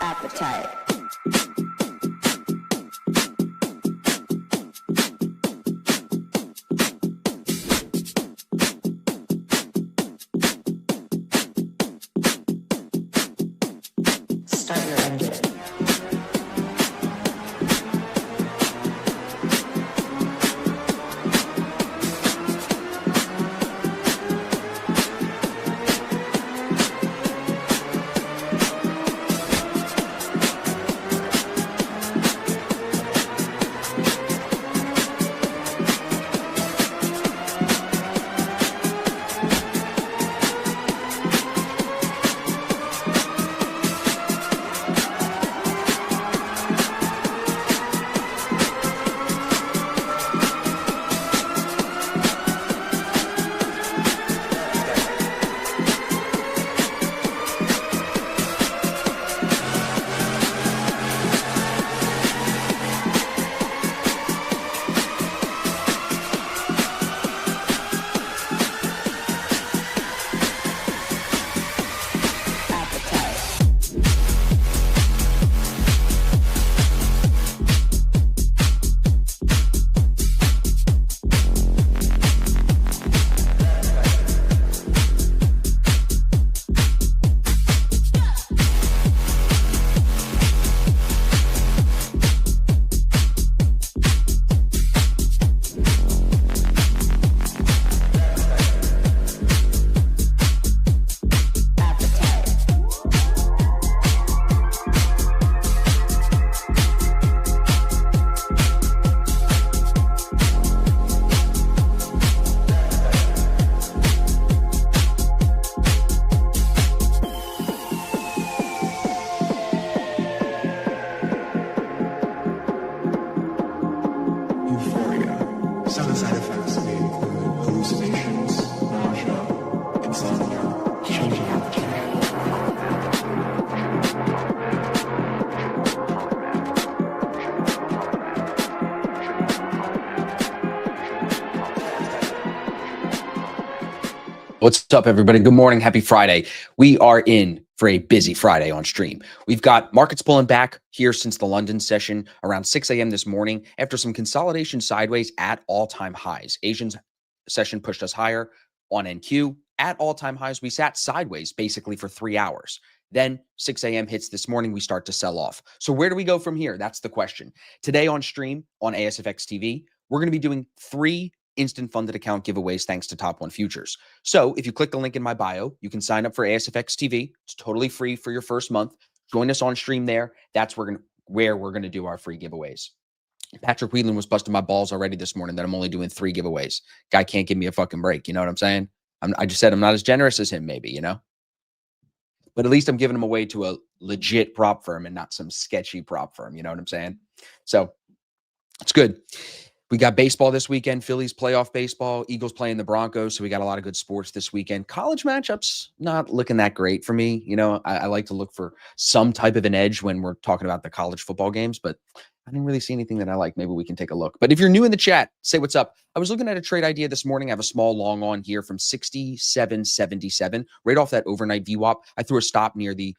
Appetite. Start your engine. Euphoria. Some side effects may include hallucinations, nausea, insomnia, changing appetite. What's up, everybody? Good morning. Happy Friday. We are in for a busy Friday on stream. We've got markets pulling back here since the London session around 6 a.m. this morning after some consolidation sideways at all-time highs. Asian session pushed us higher on NQ at all-time highs. We sat sideways basically for 3 hours. Then 6 a.m. hits this morning, we start to sell off. So where do we go from here? That's the question. Today on stream on ASFX TV, we're going to be doing 3 instant funded account giveaways thanks to Top One Futures. So if you click the link in my bio, you can sign up for ASFX TV. It's totally free for your first month. Join us on stream there. That's where we're going to do our free giveaways. Patrick Whelan was busting my balls already this morning that I'm only doing 3 giveaways. Guy can't give me a fucking break. You know what I'm saying? I just said I'm not as generous as him, maybe, you know? But at least I'm giving them away to a legit prop firm and not some sketchy prop firm. You know what I'm saying? So it's good. We got baseball this weekend, Phillies playoff baseball, Eagles playing the Broncos. So we got a lot of good sports this weekend. College matchups, not looking that great for me. You know, I like to look for some type of an edge when we're talking about the college football games, but I didn't really see anything that I like. Maybe we can take a look. But if you're new in the chat, say what's up. I was looking at a trade idea this morning. I have a small long on here from 67.77, right off that overnight VWAP. I threw a stop near the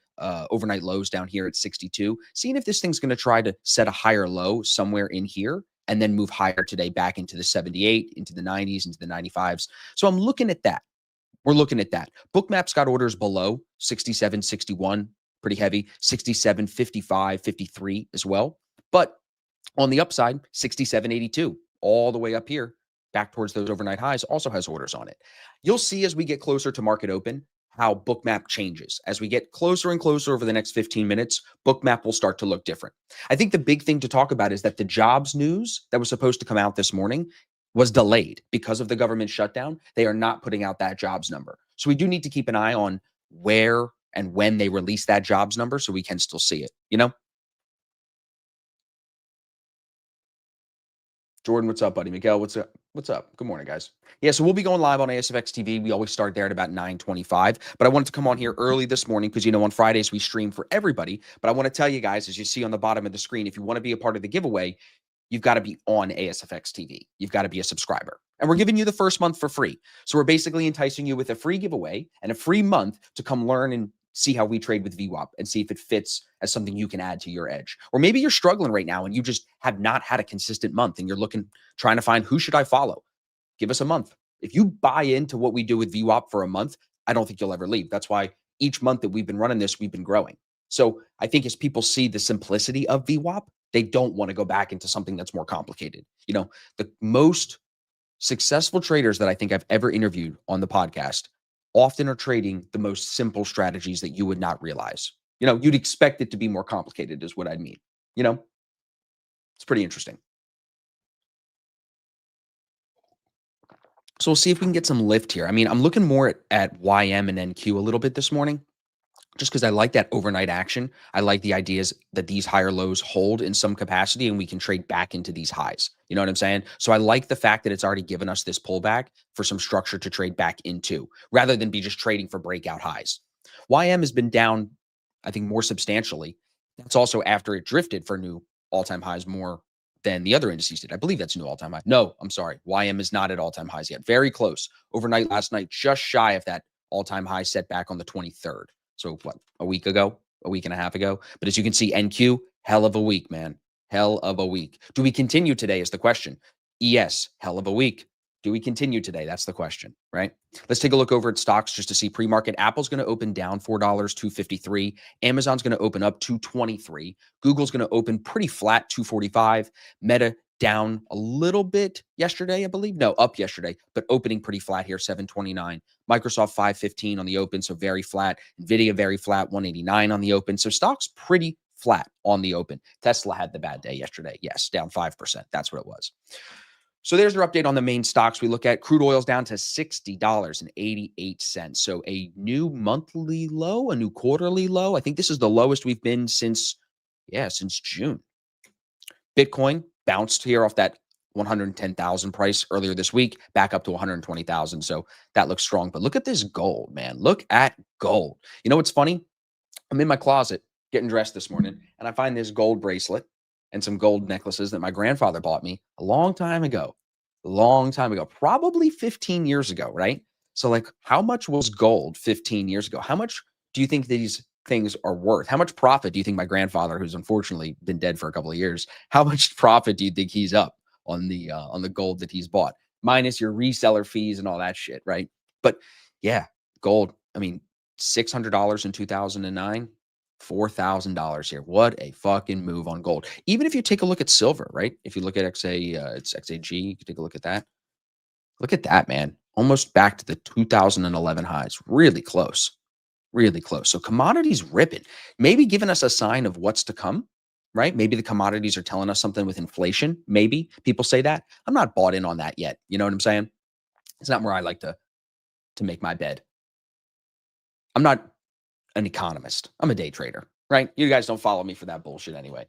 overnight lows down here at 62, seeing if this thing's going to try to set a higher low somewhere in here and then move higher today back into the 78, into the 90s, into the 95s. So I'm looking at that. We're looking at that. Bookmap's got orders below 67, 61, pretty heavy, 67, 55, 53 as well. But on the upside, 67, 82, all the way up here, back towards those overnight highs, also has orders on it. You'll see as we get closer to market open how Bookmap changes. As we get closer and closer over the next 15 minutes, Bookmap will start to look different. I think the big thing to talk about is that the jobs news that was supposed to come out this morning was delayed because of the government shutdown. They are not putting out that jobs number. So we do need to keep an eye on where and when they release that jobs number so we can still see it, you know? Jordan, what's up, buddy? Miguel, what's up? What's up? Good morning, guys. Yeah, so we'll be going live on ASFX TV. We always start there at about 9:25, but I wanted to come on here early this morning because, on Fridays we stream for everybody. But I want to tell you guys, as you see on the bottom of the screen, if you want to be a part of the giveaway, you've got to be on ASFX TV. You've got to be a subscriber. And we're giving you the first month for free. So we're basically enticing you with a free giveaway and a free month to come learn and see how we trade with VWAP and see if it fits as something you can add to your edge. Or maybe you're struggling right now and you just have not had a consistent month and you're trying to find who should I follow. Give us a month. If you buy into what we do with VWAP for a month, I don't think you'll ever leave. That's why each month that we've been running this, we've been growing. So I think as people see the simplicity of VWAP, they don't want to go back into something that's more complicated. The most successful traders that I think I've ever interviewed on the podcast often are trading the most simple strategies that you would not realize. You'd expect it to be more complicated is what I mean. It's pretty interesting. So we'll see if we can get some lift here. I mean, I'm looking more at YM and NQ a little bit this morning, just because I like that overnight action. I like the ideas that these higher lows hold in some capacity and we can trade back into these highs. You know what I'm saying? So I like the fact that it's already given us this pullback for some structure to trade back into, rather than be just trading for breakout highs. YM has been down, I think, more substantially. That's also after it drifted for new all-time highs more than the other indices did. I believe that's new all-time high. No, I'm sorry. YM is not at all-time highs yet. Very close. Overnight last night, just shy of that all-time high set back on the 23rd. So what, a week and a half ago? But as you can see, NQ, hell of a week, man. Hell of a week. Do we continue today is the question. ES, hell of a week. Do we continue today? That's the question, right? Let's take a look over at stocks just to see pre-market. Apple's going to open down $4, $253. Amazon's going to open up $223. Google's going to open pretty flat, $245. Meta down a little bit yesterday, I believe. No, up yesterday, but opening pretty flat here, $729. Microsoft $515 on the open, so very flat. Nvidia very flat, $189 on the open. So stocks pretty flat on the open. Tesla had the bad day yesterday. Yes, down 5%. That's what it was. So there's your update on the main stocks we look at. Crude oil's down to $60.88. So a new monthly low, a new quarterly low. I think this is the lowest we've been since June. Bitcoin bounced here off that 110,000 price earlier this week, back up to 120,000. So that looks strong. But look at this gold, man. Look at gold. You know what's funny? I'm in my closet getting dressed this morning, and I find this gold bracelet and some gold necklaces that my grandfather bought me a long time ago, probably 15 years ago, right? So like, how much was gold 15 years ago? How much do you think these things are worth? How much profit do you think my grandfather, who's unfortunately been dead for a couple of years, how much profit do you think he's up on the gold that he's bought, minus your reseller fees and all that shit, right? But yeah, gold, I mean, $600 in 2009, $4,000 here. What a fucking move on gold. Even if you take a look at silver, right? If you look at it's XAG, you can take a look at that. Look at that, man. Almost back to the 2011 highs. Really close. Really close. So commodities ripping, maybe giving us a sign of what's to come, right? Maybe the commodities are telling us something with inflation. Maybe people say that. I'm not bought in on that yet. You know what I'm saying? It's not where I like to make my bed. I'm not an economist. I'm a day trader, right? You guys don't follow me for that bullshit anyway.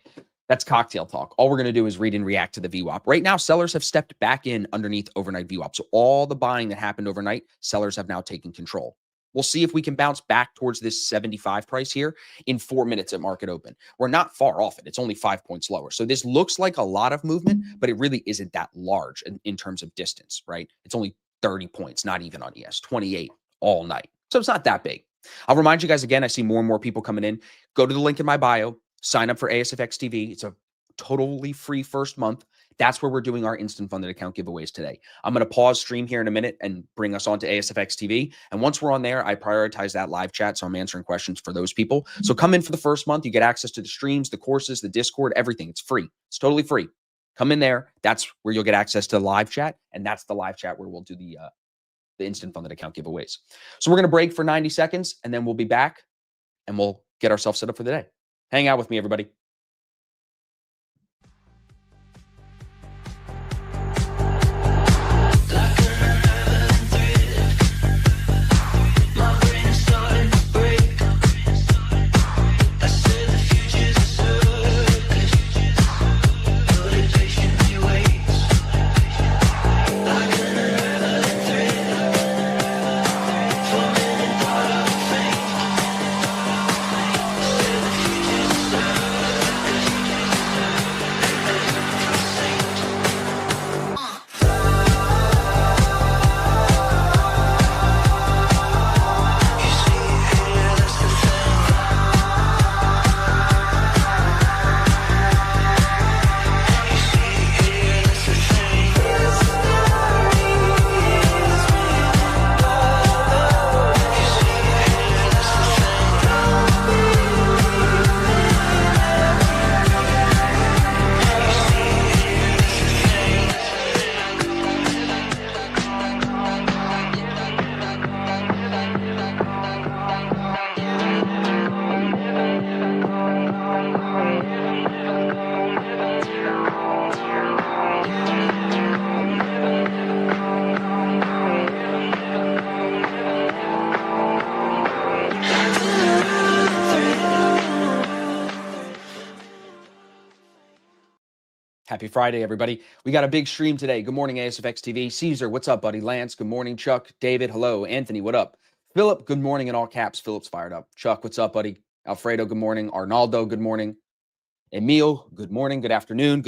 That's cocktail talk. All we're going to do is read and react to the VWAP. Right now, sellers have stepped back in underneath overnight VWAP. So all the buying that happened overnight, sellers have now taken control. We'll see if we can bounce back towards this 75 price here in 4 minutes at market open. We're not far off it. It's only 5 points lower. So this looks like a lot of movement, but it really isn't that large in terms of distance, right? It's only 30 points, not even on ES, 28 all night. So it's not that big. I'll remind you guys again, I see more and more people coming in. Go to the link in my bio, sign up for ASFX TV. It's a totally free first month. That's where we're doing our instant funded account giveaways today. I'm going to pause stream here in a minute and bring us on to ASFX TV. And once we're on there, I prioritize that live chat. So I'm answering questions for those people. So come in for the first month. You get access to the streams, the courses, the Discord, everything. It's free. It's totally free. Come in there. That's where you'll get access to the live chat. And that's the live chat where we'll do the instant funded account giveaways. So we're going to break for 90 seconds and then we'll be back and we'll get ourselves set up for the day. Hang out with me, everybody. Happy Friday, everybody. We got a big stream today. Good morning, ASFX TV. Caesar, what's up, buddy? Lance, good morning. Chuck, David, hello. Anthony, what up? Philip, good morning in all caps. Philip's fired up. Chuck, what's up, buddy? Alfredo, good morning. Arnaldo, good morning. Emil, good morning, good afternoon,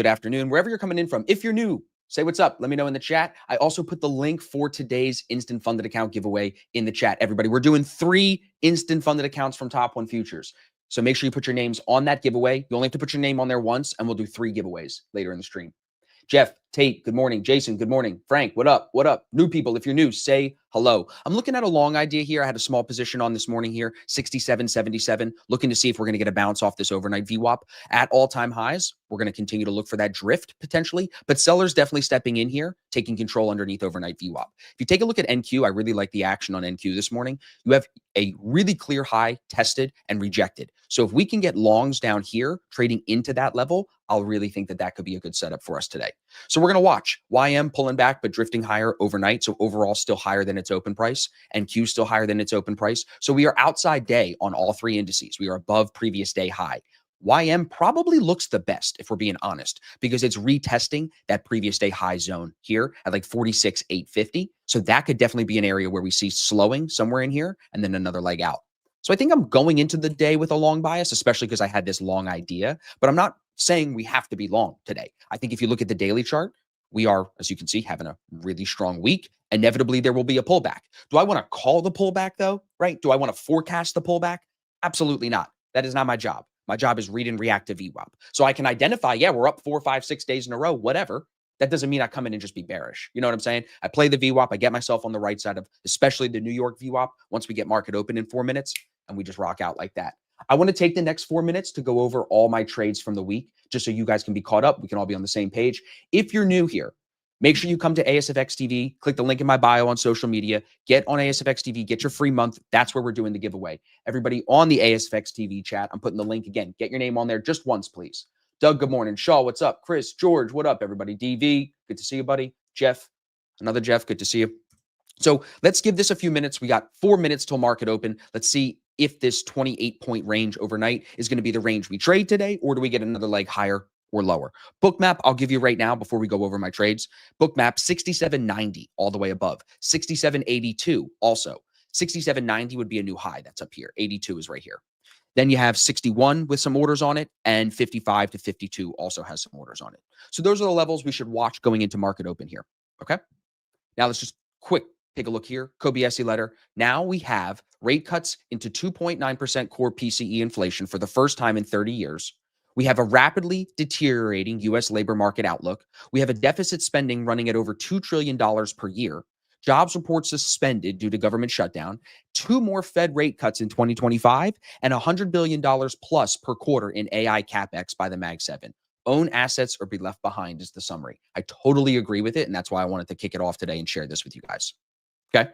wherever you're coming in from. If you're new, say what's up. Let me know in the chat. I also put the link for today's instant funded account giveaway in the chat. Everybody, we're doing 3 instant funded accounts from Top One Futures. So make sure you put your names on that giveaway. You only have to put your name on there once, and we'll do 3 giveaways later in the stream. Jeff, Tate, good morning. Jason, good morning. Frank, what up? What up? New people, if you're new, say hello. I'm looking at a long idea here. I had a small position on this morning here, 67.77, looking to see if we're going to get a bounce off this overnight VWAP at all-time highs. We're going to continue to look for that drift potentially, but sellers definitely stepping in here, taking control underneath overnight VWAP. If you take a look at NQ, I really like the action on NQ this morning. You have a really clear high tested and rejected. So if we can get longs down here trading into that level, I'll really think that that could be a good setup for us today. So we're going to watch YM pulling back, but drifting higher overnight. So overall still higher than its open price, and Q still higher than its open price. So we are outside day on all 3 indices. We are above previous day high. YM probably looks the best if we're being honest, because it's retesting that previous day high zone here at like 46,850. So that could definitely be an area where we see slowing somewhere in here and then another leg out. So I think I'm going into the day with a long bias, especially because I had this long idea, but I'm not saying we have to be long today. I think if you look at the daily chart, we are, as you can see, having a really strong week. Inevitably, there will be a pullback. Do I want to call the pullback though, right? Do I want to forecast the pullback? Absolutely not. That is not my job. My job is read and react to VWAP. So I can identify, yeah, we're up 4, 5, 6 days in a row, whatever. That doesn't mean I come in and just be bearish. You know what I'm saying? I play the VWAP. I get myself on the right side of, especially the New York VWAP, once we get market open in 4 minutes, and we just rock out like that. I want to take the next 4 minutes to go over all my trades from the week, just so you guys can be caught up. We can all be on the same page. If you're new here, make sure you come to ASFX TV, click the link in my bio on social media, get on ASFX TV, get your free month. That's where we're doing the giveaway. Everybody on the ASFX TV chat, I'm putting the link again. Get your name on there just once, please. Doug, good morning. Shaw, what's up? Chris, George, what up, everybody? DV, good to see you, buddy. Jeff, another Jeff, good to see you. So let's give this a few minutes. We got 4 minutes till market open. Let's see if this 28-point range overnight is going to be the range we trade today, or do we get another leg higher or lower? Bookmap, I'll give you right now before we go over my trades. Bookmap 67.90 all the way above. 67.82 also. 67.90 would be a new high. That's up here. 82 is right here. Then you have 61 with some orders on it, and 55 to 52 also has some orders on it. So those are the levels we should watch going into market open here. Okay. Now let's just quick take a look here. Kobayashi letter. Now we have rate cuts into 2.9% core PCE inflation for the first time in 30 years. We have a rapidly deteriorating U.S. labor market outlook. We have a deficit spending running at over $2 trillion per year. Jobs reports suspended due to government shutdown. 2 more Fed rate cuts in 2025, and $100 billion plus per quarter in AI CapEx by the Mag 7. Own assets or be left behind is the summary. I totally agree with it, and that's why I wanted to kick it off today and share this with you guys. Okay.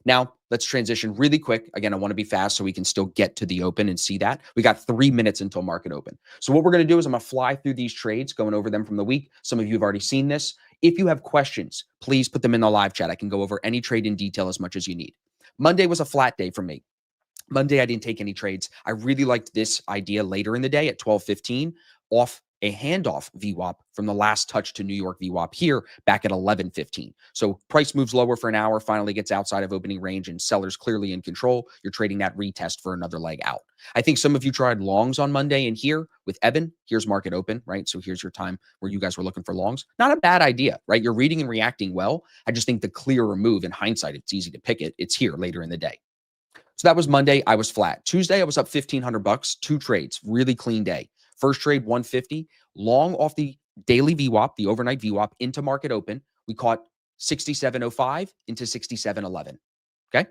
Now let's transition really quick. Again, I want to be fast so we can still get to the open and see that. We got 3 minutes until market open. So what we're going to do is I'm going to fly through these trades, going over them from the week. Some of you have already seen this. If you have questions, please put them in the live chat. I can go over any trade in detail as much as you need. Monday was a flat day for me. Monday, I didn't take any trades. I really liked this idea later in the day at 12:15 off a handoff VWAP from the last touch to New York VWAP here back at 11:15. So price moves lower for an hour, finally gets outside of opening range, and sellers clearly in control. You're trading that retest for another leg out. I think some of you tried longs on Monday, and here with Evan, here's market open, right? So here's your time where you guys were looking for longs. Not a bad idea, right? You're reading and reacting well. I just think the clearer move in hindsight, it's easy to pick it. It's here later in the day. So that was Monday. I was flat. Tuesday, I was up $1,500, 2 trades, really clean day. First trade, 150, long off the daily VWAP, the overnight VWAP into market open. We caught 67.05 into 67.11. Okay.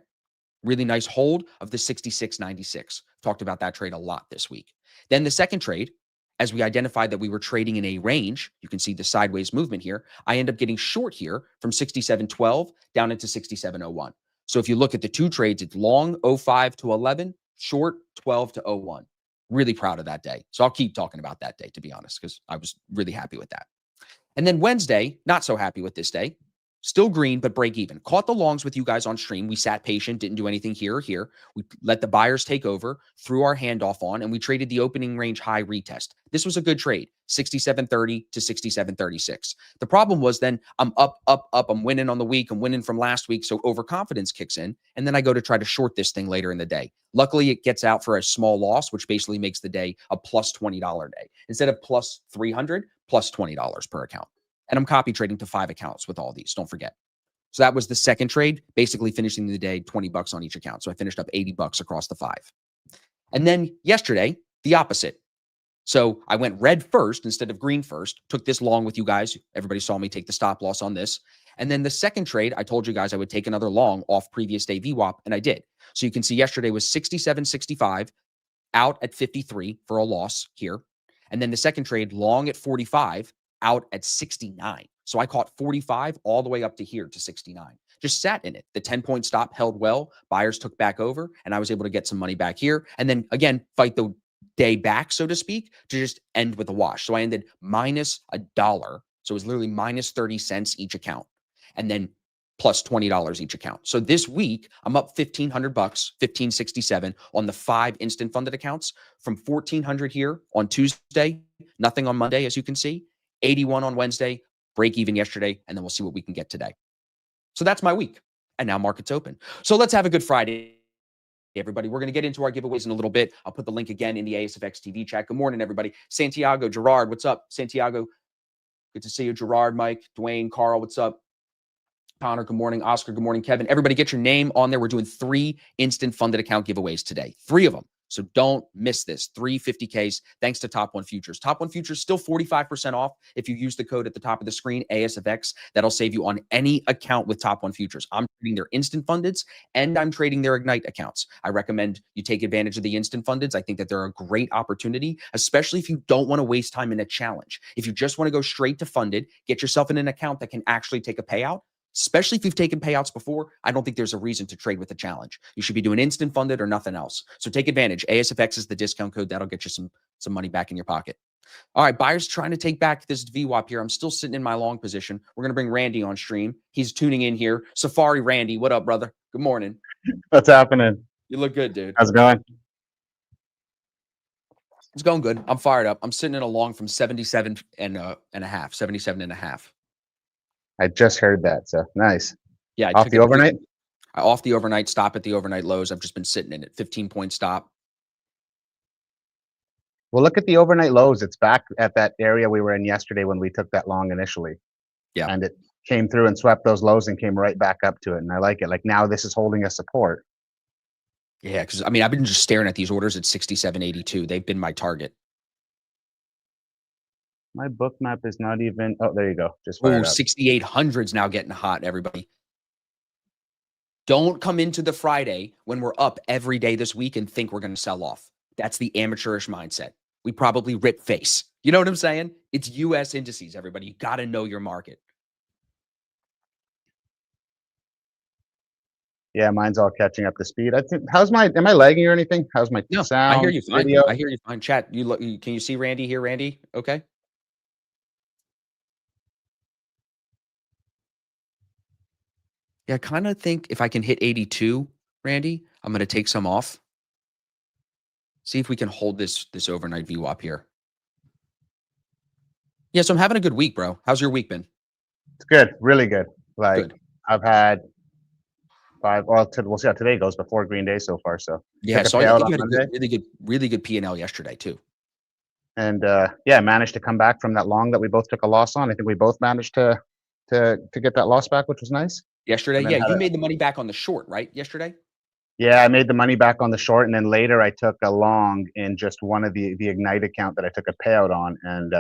Really nice hold of the 66.96. Talked about that trade a lot this week. Then the second trade, as we identified that we were trading in a range, you can see the sideways movement here. I end up getting short here from 67.12 down into 67.01. So if you look at the 2 trades, it's long 05 to 11, short 12 to 01. Really proud of that day. So I'll keep talking about that day, to be honest, because I was really happy with that. And then Wednesday, not so happy with this day. Still green, but break even. Caught the longs with you guys on stream. We sat patient, didn't do anything here or here. We let the buyers take over, threw our handoff on, and we traded the opening range high retest. This was a good trade, 67.30 to 67.36. The problem was then I'm up. I'm winning on the week. I'm winning from last week. So overconfidence kicks in. And then I go to try to short this thing later in the day. Luckily, it gets out for a small loss, which basically makes the day a plus $20 day. Instead of plus 300, plus $20 per account. And I'm copy trading to 5 accounts with all these. Don't forget. So that was the second trade, basically finishing the day $20 on each account. So I finished up $80 across the 5. And then yesterday, the opposite. So I went red first instead of green first, took this long with you guys. Everybody saw me take the stop loss on this. And then the second trade, I told you guys I would take another long off previous day VWAP, and I did. So you can see yesterday was 67.65 out at 53 for a loss here. And then the second trade, long at 45, out at 69. So I caught 45 all the way up to here to 69. Just sat in it. The 10-point stop held well. Buyers took back over, and I was able to get some money back here. And then again, fight the day back, so to speak, to just end with a wash. So I ended minus $1. So it was literally minus 30 cents each account. And then plus $20 each account. So this week, I'm up $1,500, $1,567 on the 5 instant funded accounts from $1,400 here on Tuesday, nothing on Monday, as you can see, 81 on Wednesday, break even yesterday, and then we'll see what we can get today. So that's my week. And now market's open. So let's have a good Friday, everybody. We're going to get into our giveaways in a little bit. I'll put the link again in the ASFX TV chat. Good morning, everybody. Santiago, Gerard, what's up? Santiago, good to see you. Gerard, Mike, Dwayne, Carl, what's up? Connor, good morning. Oscar, good morning. Kevin, everybody get your name on there. We're doing 3 instant funded account giveaways today. 3 of them. So don't miss this. 3 50Ks thanks to Top One Futures. Top One Futures still 45% off if you use the code at the top of the screen, ASFX. That'll save you on any account with Top One Futures. I'm trading their instant fundeds and I'm trading their Ignite accounts. I recommend you take advantage of the instant fundeds. I think that they're a great opportunity, especially if you don't want to waste time in a challenge. If you just want to go straight to funded, get yourself in an account that can actually take a payout. Especially if you've taken payouts before, I don't think there's a reason to trade with a challenge. You should be doing instant funded or nothing else. So take advantage. ASFX is the discount code. That'll get you some money back in your pocket. All right, buyers trying to take back this VWAP here. I'm still sitting in my long position. We're going to bring Randy on stream. He's tuning in here. Safari Randy, what up, brother? Good morning. What's happening? You look good, dude. How's it going? It's going good. I'm fired up. I'm sitting in a long from 77 and a half. I just heard that, so nice. Yeah. Off the overnight? Off the overnight, stop at the overnight lows. I've just been sitting in it. 15-point stop. Well, look at the overnight lows. It's back at that area we were in yesterday when we took that long initially. Yeah. And it came through and swept those lows and came right back up to it. And I like it. Like now this is holding a support. Yeah, because I mean, I've been just staring at these orders at 67.82. They've been my target. My book map is not even. Oh, there you go. Just Oh, fired up. 6,800's now getting hot, everybody. Don't come into the Friday when we're up every day this week and think we're going to sell off. That's the amateurish mindset. We probably rip face. You know what I'm saying? It's U.S. indices, everybody. You got to know your market. Yeah, mine's all catching up to speed. I think. Am I lagging or anything? How's my sound? I hear you fine. Video? I hear you fine. Chat. Can you see Randy here, Randy? Okay. Yeah, I kind of think if I can hit 82, Randy, I'm going to take some off. See if we can hold this overnight VWAP here. Yeah, so I'm having a good week, bro. How's your week been? It's good, really good. Like Good. I've had 5. Well, we'll see how today goes. Before Green Day so far. So Yeah, took a so I payout think you on had a Monday. really good P&L yesterday too. And yeah, managed to come back from that long that we both took a loss on. I think we both managed to get that loss back, which was nice. Yesterday, And then yeah, had you a- made the money back on the short, right? Yesterday? Yeah, I made the money back on the short, and then later I took a long in just one of the Ignite account that I took a payout on, and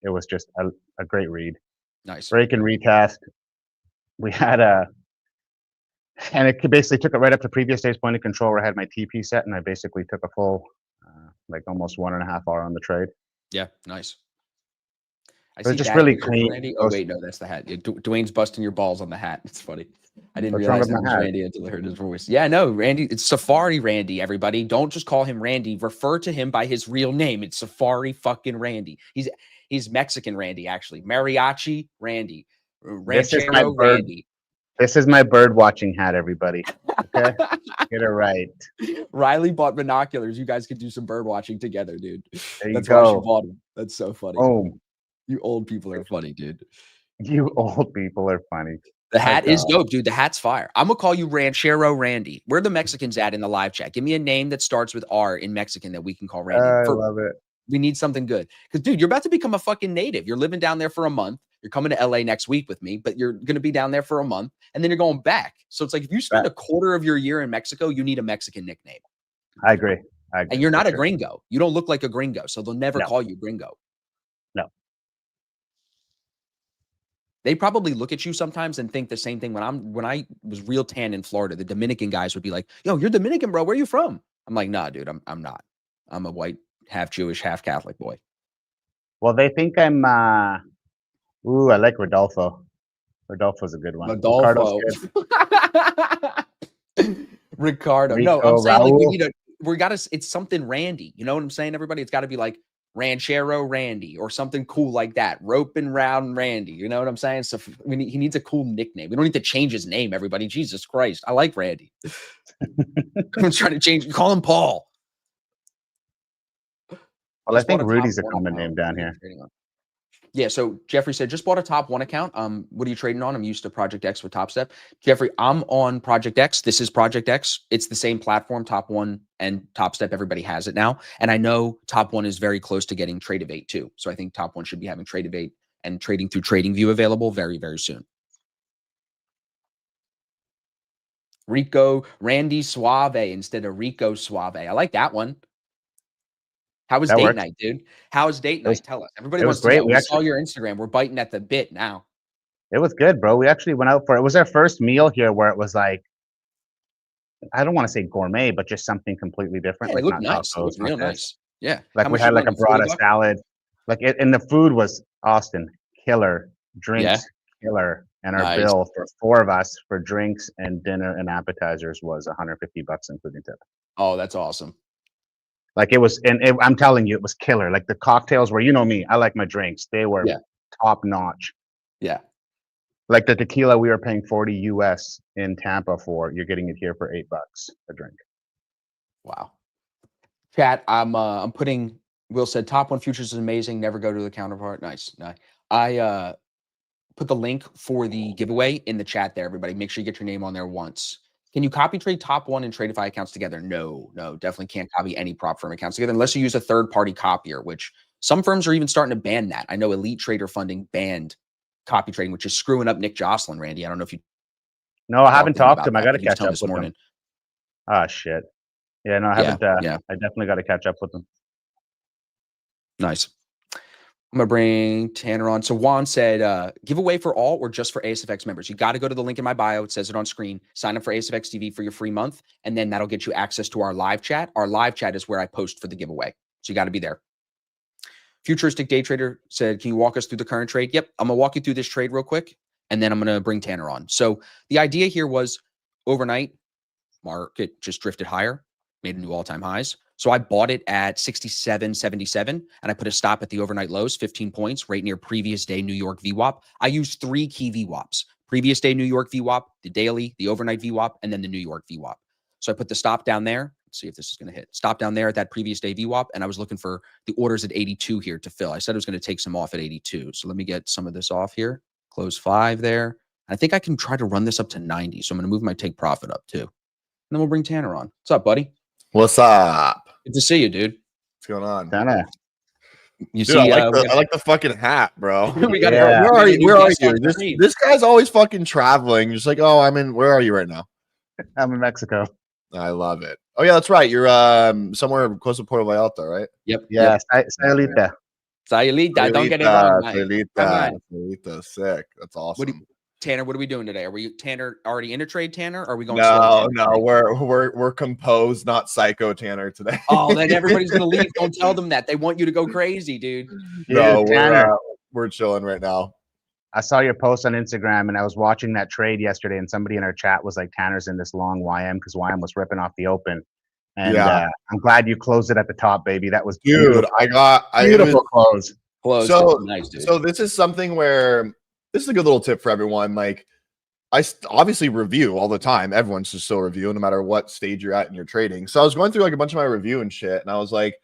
it was just a great read. Nice. Break and retest. We had and it basically took it right up to previous day's point of control where I had my TP set, and I basically took a full, like almost 1.5 hour on the trade. Yeah, nice. I It was see just that really picture, clean. Randy. Oh wait, no, that's the hat. Yeah, Dwayne's busting your balls on the hat. It's funny. I didn't What's wrong realize with that my was hat? Randy until I heard his voice. Yeah, no, Randy. It's Safari Randy. Everybody, don't just call him Randy. Refer to him by his real name. It's Safari fucking Randy. He's Mexican Randy, actually. Mariachi Randy. This is my Ranchero bird. Randy. This is my bird watching hat, everybody. Okay, get it right. Riley bought binoculars. You guys could do some bird watching together, dude. There you That's why she go. bought them. That's so funny. Boom. You old people are funny, dude. You old people are funny. The hat My is God. dope, dude. The hat's fire. I'm gonna call you Ranchero Randy. Where are the Mexicans at in the live chat? Give me a name that starts with R in Mexican that we can call Randy. I love it. We need something good. Because, dude, you're about to become a fucking native. You're living down there for a month. You're coming to LA next week with me, but you're going to be down there for a month and then you're going back. So it's like if you spend a quarter of your year in Mexico, you need a Mexican nickname. I agree. And you're not for a sure. gringo. You don't look like a gringo. So they'll never No. call you gringo. No. They probably look at you sometimes and think the same thing. When I was real tan in Florida, the Dominican guys would be like, "Yo, you're Dominican, bro. Where are you from?" I'm like, "Nah, dude, I'm not. I'm a white, half Jewish, half Catholic boy." Well, they think I'm. I like Rodolfo. Rodolfo's a good one. Rodolfo. Ricardo's good. Ricardo. No, Rico, I'm saying like Raul. we gotta. It's something Randy. You know what I'm saying, everybody? It's got to be like Ranchero Randy or something cool like that. Rope and Round Randy. You know what I'm saying? So he needs a cool nickname. We don't need to change his name, everybody. Jesus Christ. I like Randy. I'm trying to change. Call him Paul. Well, I Just bought think a Rudy's a top common one name account. down here. Yeah, so Jeffrey said, just bought a top one account. What are you trading on? I'm used to Project X with Top Step. Jeffrey, I'm on Project X. This is Project X. It's the same platform, Top One and Top Step. Everybody has it now. And I know Top One is very close to getting Tradeovate too. So I think Top One should be having Tradeovate and trading through TradingView available very, very soon. Randy Suave instead of Rico Suave. I like that one. How was That date works. night, dude? How was date was- night? Tell us. Everybody it wants was to great. know. We We saw your Instagram. We're biting at the bit now. It was good, bro. We actually went out for it. Was our first meal here where it was like, I don't want to say gourmet, but just something completely different. Yeah, like it looked not nice. It tacos, looked not real this. nice. Yeah. Like How we much had you like a running, 40 burrata bucks? salad. Like it, and the food was Austin killer, drinks killer, and our Nice. bill for 4 of us for drinks and dinner and appetizers was $150 including tip. Oh, that's awesome. Like it was, and I'm telling you, it was killer. Like the cocktails were, you know me, I like my drinks. They were Yeah. top notch. Yeah. Like the tequila we were paying 40 US in Tampa for, you're getting it here for $8 a drink. Wow. Chat, I'm putting, Will said, Top One Futures is amazing. Never go to the counterpart. Nice. I put the link for the giveaway in the chat there, everybody. Make sure you get your name on there once. Can you copy trade Top One and Tradeify accounts together? No, definitely can't copy any prop firm accounts together unless you use a third-party copier, which some firms are even starting to ban that. I know Elite Trader Funding banned copy trading, which is screwing up Nick Jocelyn, Randy. I don't know if you No, I haven't talked to him. I about got that, to but he was catch telling up this with morning. him. Ah, shit. Yeah, no, I haven't. Yeah. I definitely got to catch up with him. Nice. I'm going to bring Tanner on. So Juan said, giveaway for all or just for ASFX members? You got to go to the link in my bio. It says it on screen. Sign up for ASFX TV for your free month, and then that'll get you access to our live chat. Our live chat is where I post for the giveaway. So you got to be there. Futuristic Day Trader said, can you walk us through the current trade? Yep. I'm going to walk you through this trade real quick, and then I'm going to bring Tanner on. So the idea here was overnight, market just drifted higher, made new all-time highs. So I bought it at 67.77 and I put a stop at the overnight lows, 15 points, right near previous day New York VWAP. I used 3 key VWAPs: previous day New York VWAP, the daily, the overnight VWAP, and then the New York VWAP. So I put the stop down there. Let's see if this is going to hit. Stop down there at that previous day VWAP, and I was looking for the orders at 82 here to fill. I said I was going to take some off at 82. So let me get some of this off here. Close 5 there. I think I can try to run this up to 90. So I'm going to move my take profit up too. And then we'll bring Tanner on. What's up, buddy? What's up? Good to see you, dude. What's going on? Kinda. You Dude, see, I like the fucking hat, bro. we got Yeah. Where are you? Where are you? This, This guy's always fucking traveling. Just like, oh, I'm in. Where are you right now? I'm in Mexico. I love it. Oh yeah, that's right. You're somewhere close to Puerto Vallarta, right? Yep. Yeah, Sayulita. Sayulita, don't get it wrong. mate. Sayulita, Sayulita, sick. That's awesome. Tanner, what are we doing today? Are we Tanner already in a trade, Tanner? Or are we going? No, slow? no, we're composed, not psycho Tanner today. Oh, then everybody's gonna leave. Don't tell them that. They want you to go crazy, dude. No, Tanner, we're chilling right now. I saw your post on Instagram and I was watching that trade yesterday and somebody in our chat was like, Tanner's in this long YM because YM was ripping off the open. And Yeah. I'm glad you closed it at the top, baby. That was Dude, beautiful. I got Beautiful close. Close. So, nice, dude. so this is something where this is a good little tip for everyone. Like, obviously review all the time. Everyone's just still review no matter what stage you're at in your trading. So I was going through like a bunch of my review and shit, and I was like,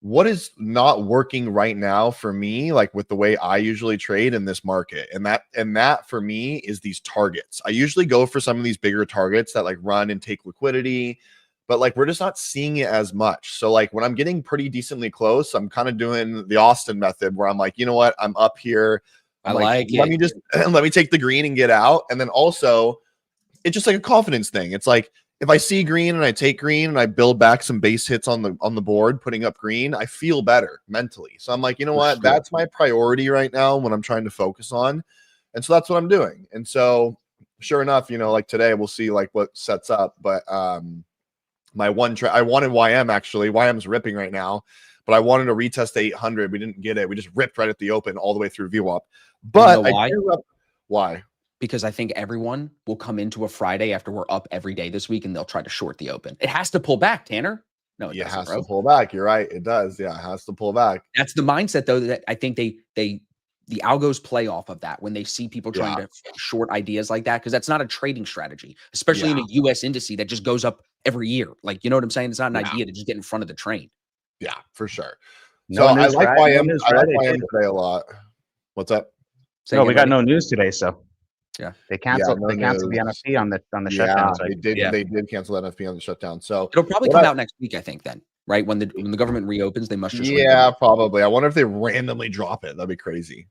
what is not working right now for me, like with the way I usually trade in this market? And that for me is these targets. I usually go for some of these bigger targets that like run and take liquidity, but like we're just not seeing it as much. So like when I'm getting pretty decently close, I'm kind of doing the Austin method where I'm like, you know what, I'm up here. I like let it. me just let me take the green and get out. And then also it's just like a confidence thing. It's like if I see green and I take green and I build back some base hits on the board, putting up green, I feel better mentally. So I'm like, you know what? That's my priority right now when I'm trying to focus on. And so that's what I'm doing. And so sure enough, you know, like today we'll see like what sets up. But my one I wanted YM actually. YM's ripping right now, but I wanted to retest the 800. We didn't get it. We just ripped right at the open all the way through VWAP. But You know why? Why? Because I think everyone will come into a Friday after we're up every day this week and they'll try to short the open. It has to pull back, Tanner. No, it has doesn't, to pull back. You're right. It does. Yeah, it has to pull back. That's the mindset, though, that I think the algos play off of that when they see people trying to short ideas like that, because that's not a trading strategy, especially in a US index that just goes up every year. Like, you know what I'm saying? It's not an idea to just get in front of the train. Yeah, for sure. No So I news, like right? YM. No news, I like right? YM today a lot. What's up? Say No, again, we got buddy? no news today, so Yeah. they canceled. no they canceled the news. NFP on the shutdown. So They did. They did cancel NFP on the shutdown. So It'll probably come out next week, I think. Then, right when the government reopens, they must just probably. I wonder if they randomly drop it. That'd be crazy.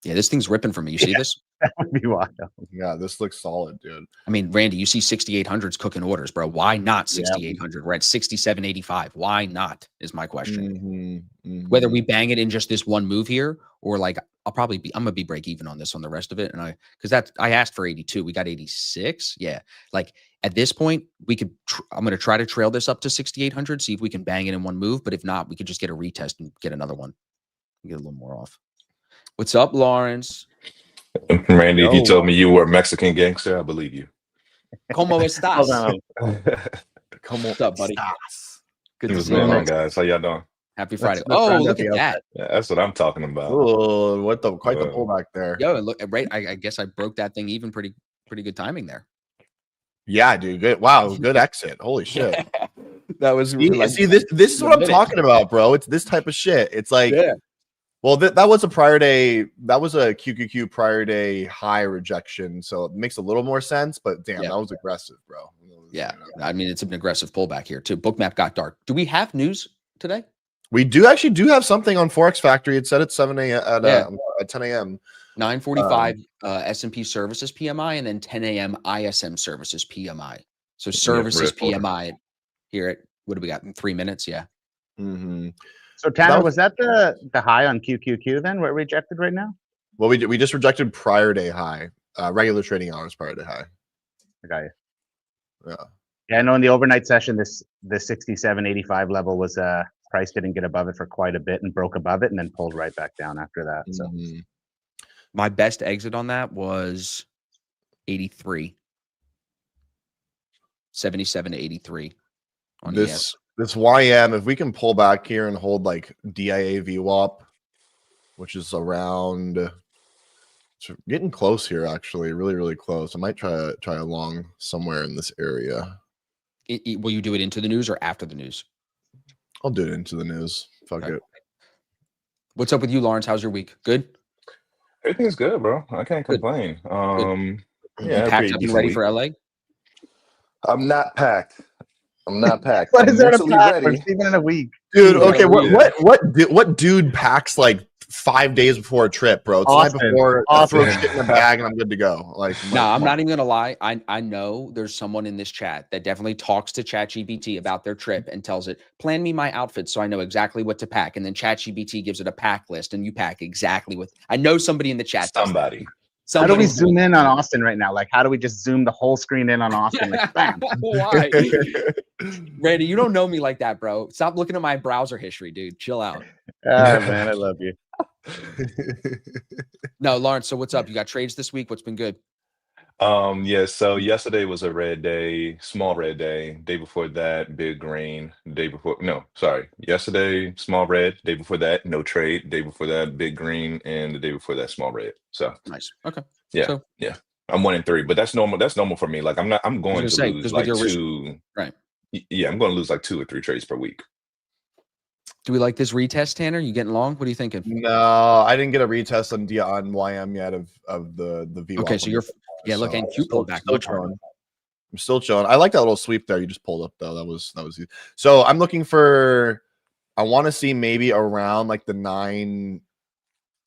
Yeah, this thing's ripping for me. You see this? That would be wild. Yeah, this looks solid, dude. I mean, Randy, you see 6,800s cooking orders, bro. Why not 6,800? We're at 6,785. Why not is my question. Whether we bang it in just this one move here, or like I'm gonna be break even on this on the rest of it. And I asked for 82, we got 86. Yeah, like at this point, we could. I'm gonna try to trail this up to 6,800, see if we can bang it in one move. But if not, we could just get a retest and get another one, get a little more off. What's up, Lawrence? Randy, if you told me you were a Mexican gangster, I believe you. ¿Cómo estás? What's up, buddy? Good to What's see you, going on, man. guys? How y'all doing? Happy Friday. Let's Oh, round look up the at that. Yeah, that's what I'm talking about. Oh, quite the pullback there. Yo, look, right. I guess I broke that thing even pretty good timing there. Yeah, dude. Good. Wow, good exit. Holy shit. That was See, this is what I'm talking about, bro. It's this type of shit. It's like, well, that was a prior day. That was a QQQ prior day high rejection. So it makes a little more sense. But damn, that was aggressive, bro. Yeah, I mean, it's an aggressive pullback here too. Bookmap got dark. Do we have news today? We do have something on Forex Factory. It said at 7 a.m. At 10 a.m. 9:45 S&P Services PMI, and then 10 a.m. ISM Services PMI. So services PMI here at, what do we got in 3 minutes? Yeah. So Tanner, was that the high on QQQ then? We're rejected right now? Well, we just rejected prior day high, regular trading hours prior day high. I got you. Yeah. Yeah, I know in the overnight session, the 67.85 level was price didn't get above it for quite a bit and broke above it and then pulled right back down after that. So my best exit on that was 83. 77 to 83 on this YM. If we can pull back here and hold like DIA VWAP, which is around, it's getting close here, actually, really close. I might try along somewhere in this area. Will you do it into the news or after the news? I'll do it into the news. Fuck it. What's up with you, Lawrence? How's your week? Good? Everything's good, bro. I can't complain. Yeah, packed up and ready for LA? I'm not packed. What is that about? We're even in a week. Dude, okay, what dude packs like 5 days before a trip, bro? It's the night before. I throw shit in the bag and I'm good to go. Like, no, I'm not even gonna lie. I know there's someone in this chat that definitely talks to ChatGPT about their trip and tells it, plan me my outfit so I know exactly what to pack. And then ChatGPT gives it a pack list and you pack exactly what. I know somebody in the chat. Somebody. How do we zoom in on Austin right now? Like, how do we just zoom the whole screen in on Austin? Like, bam. Why? Randy, you don't know me like that, bro. Stop looking at my browser history, dude. Chill out. Man, I love you. No, Lawrence, so what's up? You got trades this week? What's been good? Yeah, so yesterday was a red day, small red day. Day before that, big green. Day before, no, sorry. Yesterday, small red. Day before that, no trade. Day before that, big green, and the day before that, small red. So Nice. Okay. yeah, So yeah. I'm 1-3, but that's normal. That's normal for me. Like I'm I was going gonna to say lose because with like your risk, two. right? Yeah, I'm going to lose like 2 or 3 trades per week. Do we like this retest, Tanner? You getting long? What are you thinking? No, I didn't get a retest on YM yet of the VWAP. Okay, so you're look, and Q pulled back much harder. I'm still chilling. I like that little sweep there you just pulled up though. That was so I'm looking for. I want to see maybe around like the 9.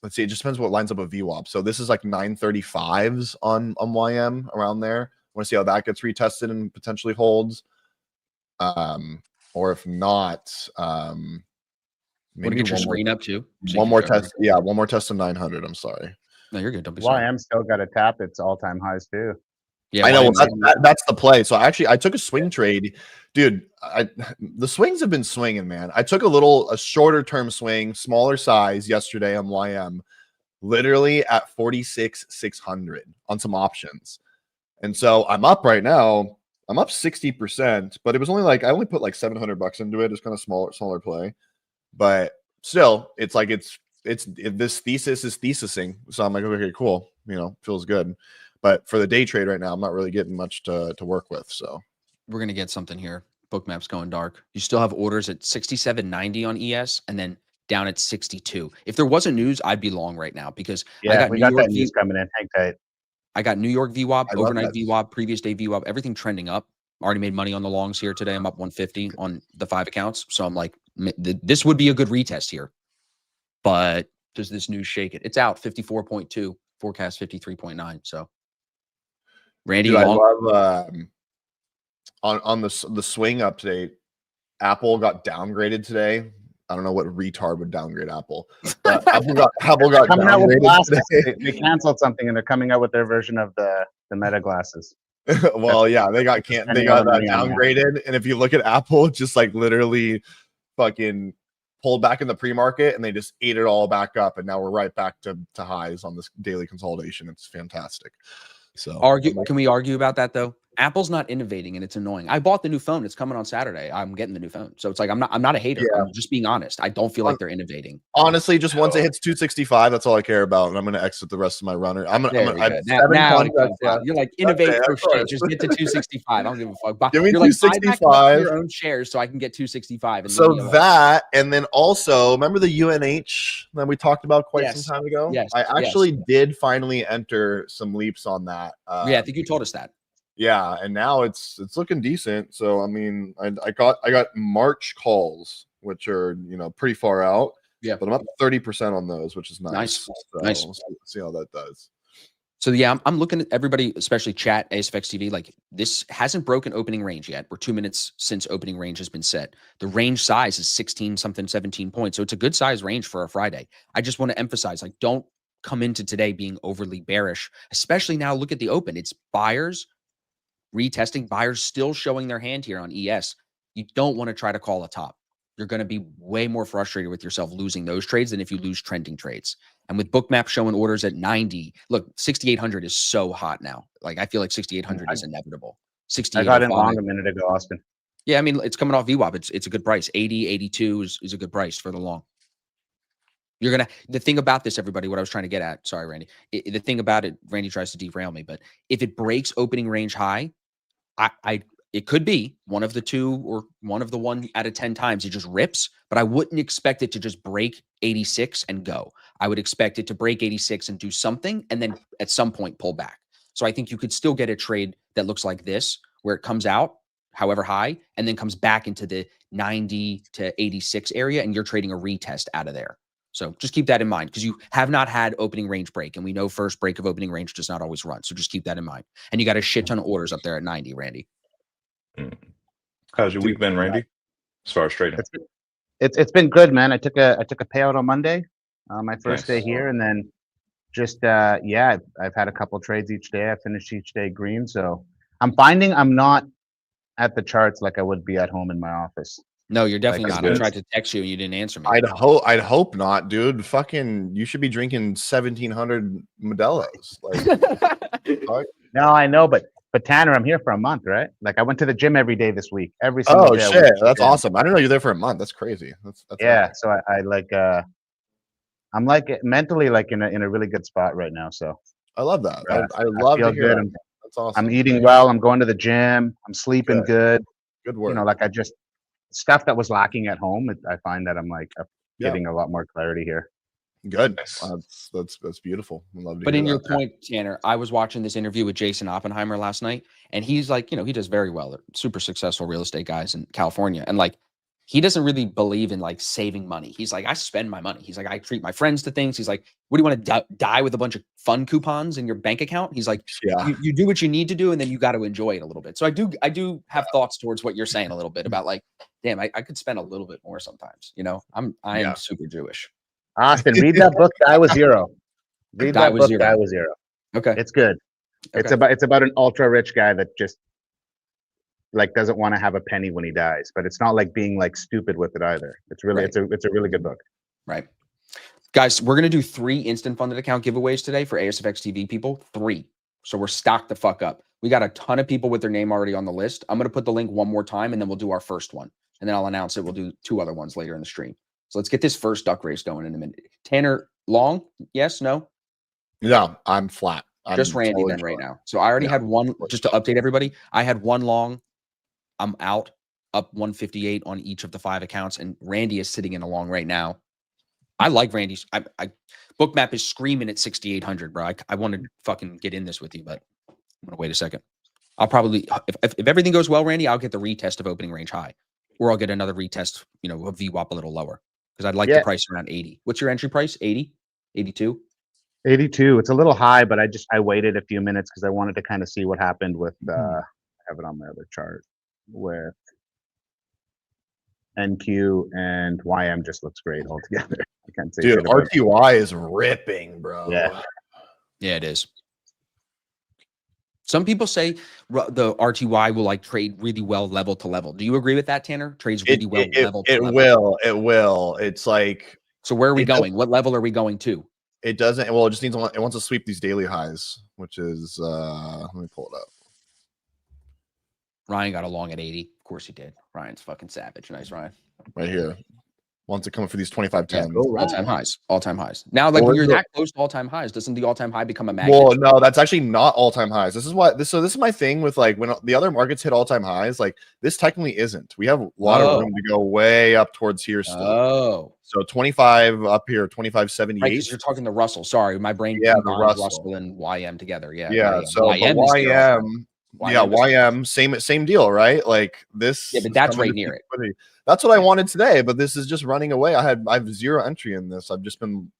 Let's see. It just depends what lines up a VWAP. So this is like 935s on YM around there. I want to see how that gets retested and potentially holds. Or if not, Want to maybe get your one more, screen up too? So one you more can show test. Yeah, one more test of 900. I'm sorry. No, you're good. Don't be sorry. YM still got to tap its all-time highs too. Yeah, I know YM's- that's the play. So I took a swing trade, dude. The swings have been swinging, man. I took a shorter term swing, smaller size yesterday on YM, literally at 46,600 on some options, and so I'm up right now. I'm up 60%, but it was only like I only put like $700 into it. It's kind of smaller play, but still, it's like this thesis is thesising. So I'm like, okay, cool. Feels good. But for the day trade right now, I'm not really getting much to work with. So we're gonna get something here. Bookmap's going dark. You still have orders at 67.90 on ES, and then down at 62. If there wasn't news, I'd be long right now because Yeah, we got that news coming in. Hang tight. I got New York VWAP, I love overnight that. VWAP, previous day VWAP, everything trending up. Already made money on the longs here today. I'm up 150 on the 5 accounts. So I'm like, this would be a good retest here. But does this news shake it? It's out 54.2, forecast 53.9. So Randy, dude, I long? love on the swing update. Apple got downgraded today. I don't know what retard would downgrade Apple. But Apple got Coming out with downgraded glasses. today. They canceled something and they're coming out with their version of the Meta glasses. Well, yeah, they got downgraded. And if you look at Apple, just like literally fucking pulled back in the pre-market and they just ate it all back up. And now we're right back to highs on this daily consolidation. It's fantastic. So can we argue about that though? Apple's not innovating and it's annoying. I bought the new phone. It's coming on Saturday. I'm getting the new phone. So it's like I'm not a hater. Yeah. I'm just being honest. I don't feel like they're innovating. Honestly, just once it hits 265, that's all I care about. And I'm gonna exit the rest of my runner. I have now 7 contracts. you're like innovate Okay, for of course. shit. Just get to 265. I don't give a fuck. Give me you're like, buy back 265. your own shares so I can get 265. And So leave me alone. that, and then also remember the UNH that we talked about quite Yes. some time ago? Yes, I yes. actually did finally enter some leaps on that. Yeah, I think you told us that. Yeah, and now it's looking decent. So I mean, I got March calls, which are pretty far out. Yeah, but I'm up 30% on those, which is nice. Nice. So Nice. we'll see how that does. So yeah, I'm looking at everybody, especially chat, ASFX TV. Like this hasn't broken opening range yet. We're 2 minutes since opening range has been set. The range size is 16 something, 17 points. So it's a good size range for a Friday. I just want to emphasize, like, don't come into today being overly bearish, especially now. Look at the open. It's buyers retesting, buyers still showing their hand here on ES. You don't want to try to call a top. You're going to be way more frustrated with yourself losing those trades than if you lose trending trades. And with Bookmap showing orders at 90, look, 6,800 is so hot now. Like I feel like 6,800 is inevitable. 68. I got in long a minute ago, Austin. Yeah, I mean, it's coming off VWAP. It's a good price. 80, 82 is a good price for the long. The thing about this, everybody, what I was trying to get at, sorry, Randy, the thing about it, Randy tries to derail me, but if it breaks opening range high, it could be one of the 2 or one of the 1 out of 10 times it just rips, but I wouldn't expect it to just break 86 and go. I would expect it to break 86 and do something and then at some point pull back. So I think you could still get a trade that looks like this, where it comes out however high and then comes back into the 90 to 86 area and you're trading a retest out of there. So just keep that in mind because you have not had opening range break, and we know first break of opening range does not always run. So just keep that in mind. And you got a shit ton of orders up there at 90, Randy. How's your week been, Randy? As far as trading, It's been good, man. I took a payout on Monday, my first Nice. day here, and then just I've had a couple trades each day. I finished each day green, so I'm finding I'm not at the charts like I would be at home in my office. No, you're definitely Like, not. I good. tried to text you and you didn't answer me. I'd hope not, dude. Fucking, you should be drinking 1,700 Modelo's. Like, fuck. No, I know, but Tanner, I'm here for a month, right? Like I went to the gym every day this week. Every single Oh day. I went shit, to the that's gym. awesome. I didn't know you're there for a month. That's crazy. That's Yeah, epic. so I like I'm like mentally like in a really good spot right now. So I love that. uh, I I love feel to hear good. that. That's awesome. I'm eating well. I'm going to the gym. I'm sleeping Good. good. Good You know, work. like I just stuff that was lacking at home. I find that I'm like Yeah. getting a lot more clarity here. Good. Nice. That's beautiful. I love to But hear in your that. point, Tanner, I was watching this interview with Jason Oppenheimer last night, and he's like, he does very well. Super successful real estate guys in California, and like, he doesn't really believe in like saving money. He's like, I spend my money. He's like, I treat my friends to things. He's like, what do you want to die with a bunch of fun coupons in your bank account? He's like, Yeah. you do what you need to do, and then you got to enjoy it a little bit. So I do have thoughts towards what you're saying a little bit about like, damn, I could spend a little bit more sometimes. I Yeah. am super Jewish. Austin, read that book. Die with Zero. Read Die that with book. Zero. Die with Zero. Okay. It's good. Okay. It's about an ultra rich guy that just like doesn't want to have a penny when he dies, but it's not like being like stupid with it either. It's really Right. it's a really good book. Right. Guys, we're going to do 3 instant funded account giveaways today for ASFX TV people. 3. So we're stocked the fuck up. We got a ton of people with their name already on the list. I'm going to put the link one more time, and then we'll do our first one. And then I'll announce it. We'll do 2 other ones later in the stream. So let's get this first duck race going in a minute. Tanner, long? Yes? No? No, I'm flat. I'm Just Randy totally then right flat. now. So I already Yeah, had one, course. just to update everybody. I had one long. I'm out, up 158 on each of the 5 accounts, and Randy is sitting in a long right now. I like Randy's. Bookmap is screaming at 6,800, bro. I want to fucking get in this with you, but I'm gonna wait a second. I'll probably, if everything goes well, Randy, I'll get the retest of opening range high, or I'll get another retest, of VWAP a little lower, because I'd like the price around 80. What's your entry price? 80, 82. 82. It's a little high, but I waited a few minutes because I wanted to kind of see what happened with I have it on my other chart with NQ and YM just looks great altogether. I can't say Dude, shit about it. RTY is ripping, bro. Yeah. Yeah, it is. Some people say the RTY will like trade really well level to level. Do you agree with that, Tanner? Trades really well level to level. It will. It's like, So where are we it does- going? What level are we going to? it doesn't. Well, it just needs. It wants to sweep these daily highs, which is. Let me pull it up. Ryan got a long at 80. Of course he did. Ryan's fucking savage. Nice, Ryan. Right here. Wants to come for these 25 Yeah, 10s. all-time highs. All-time highs. Now, like Well, when you're the- that close to all-time highs, doesn't the all-time high become a magnet? Well, no, that's actually not all-time highs. This is what this. So this is my thing with like when the other markets hit all-time highs. Like this technically isn't. We have a lot of room to go way up towards here still. Oh, So 25 up here, 25.78. right. Because you're talking the Russell. Sorry, my brain Yeah, the combined Russell. and YM together. Yeah. Yeah. So but YM is the YM. Yeah, YM is- YM, same deal, right? Like this. Yeah, but is that's coming right to near it. liquidity. That's what I wanted today, but this is just running away. I have 0 entry in this. I've just been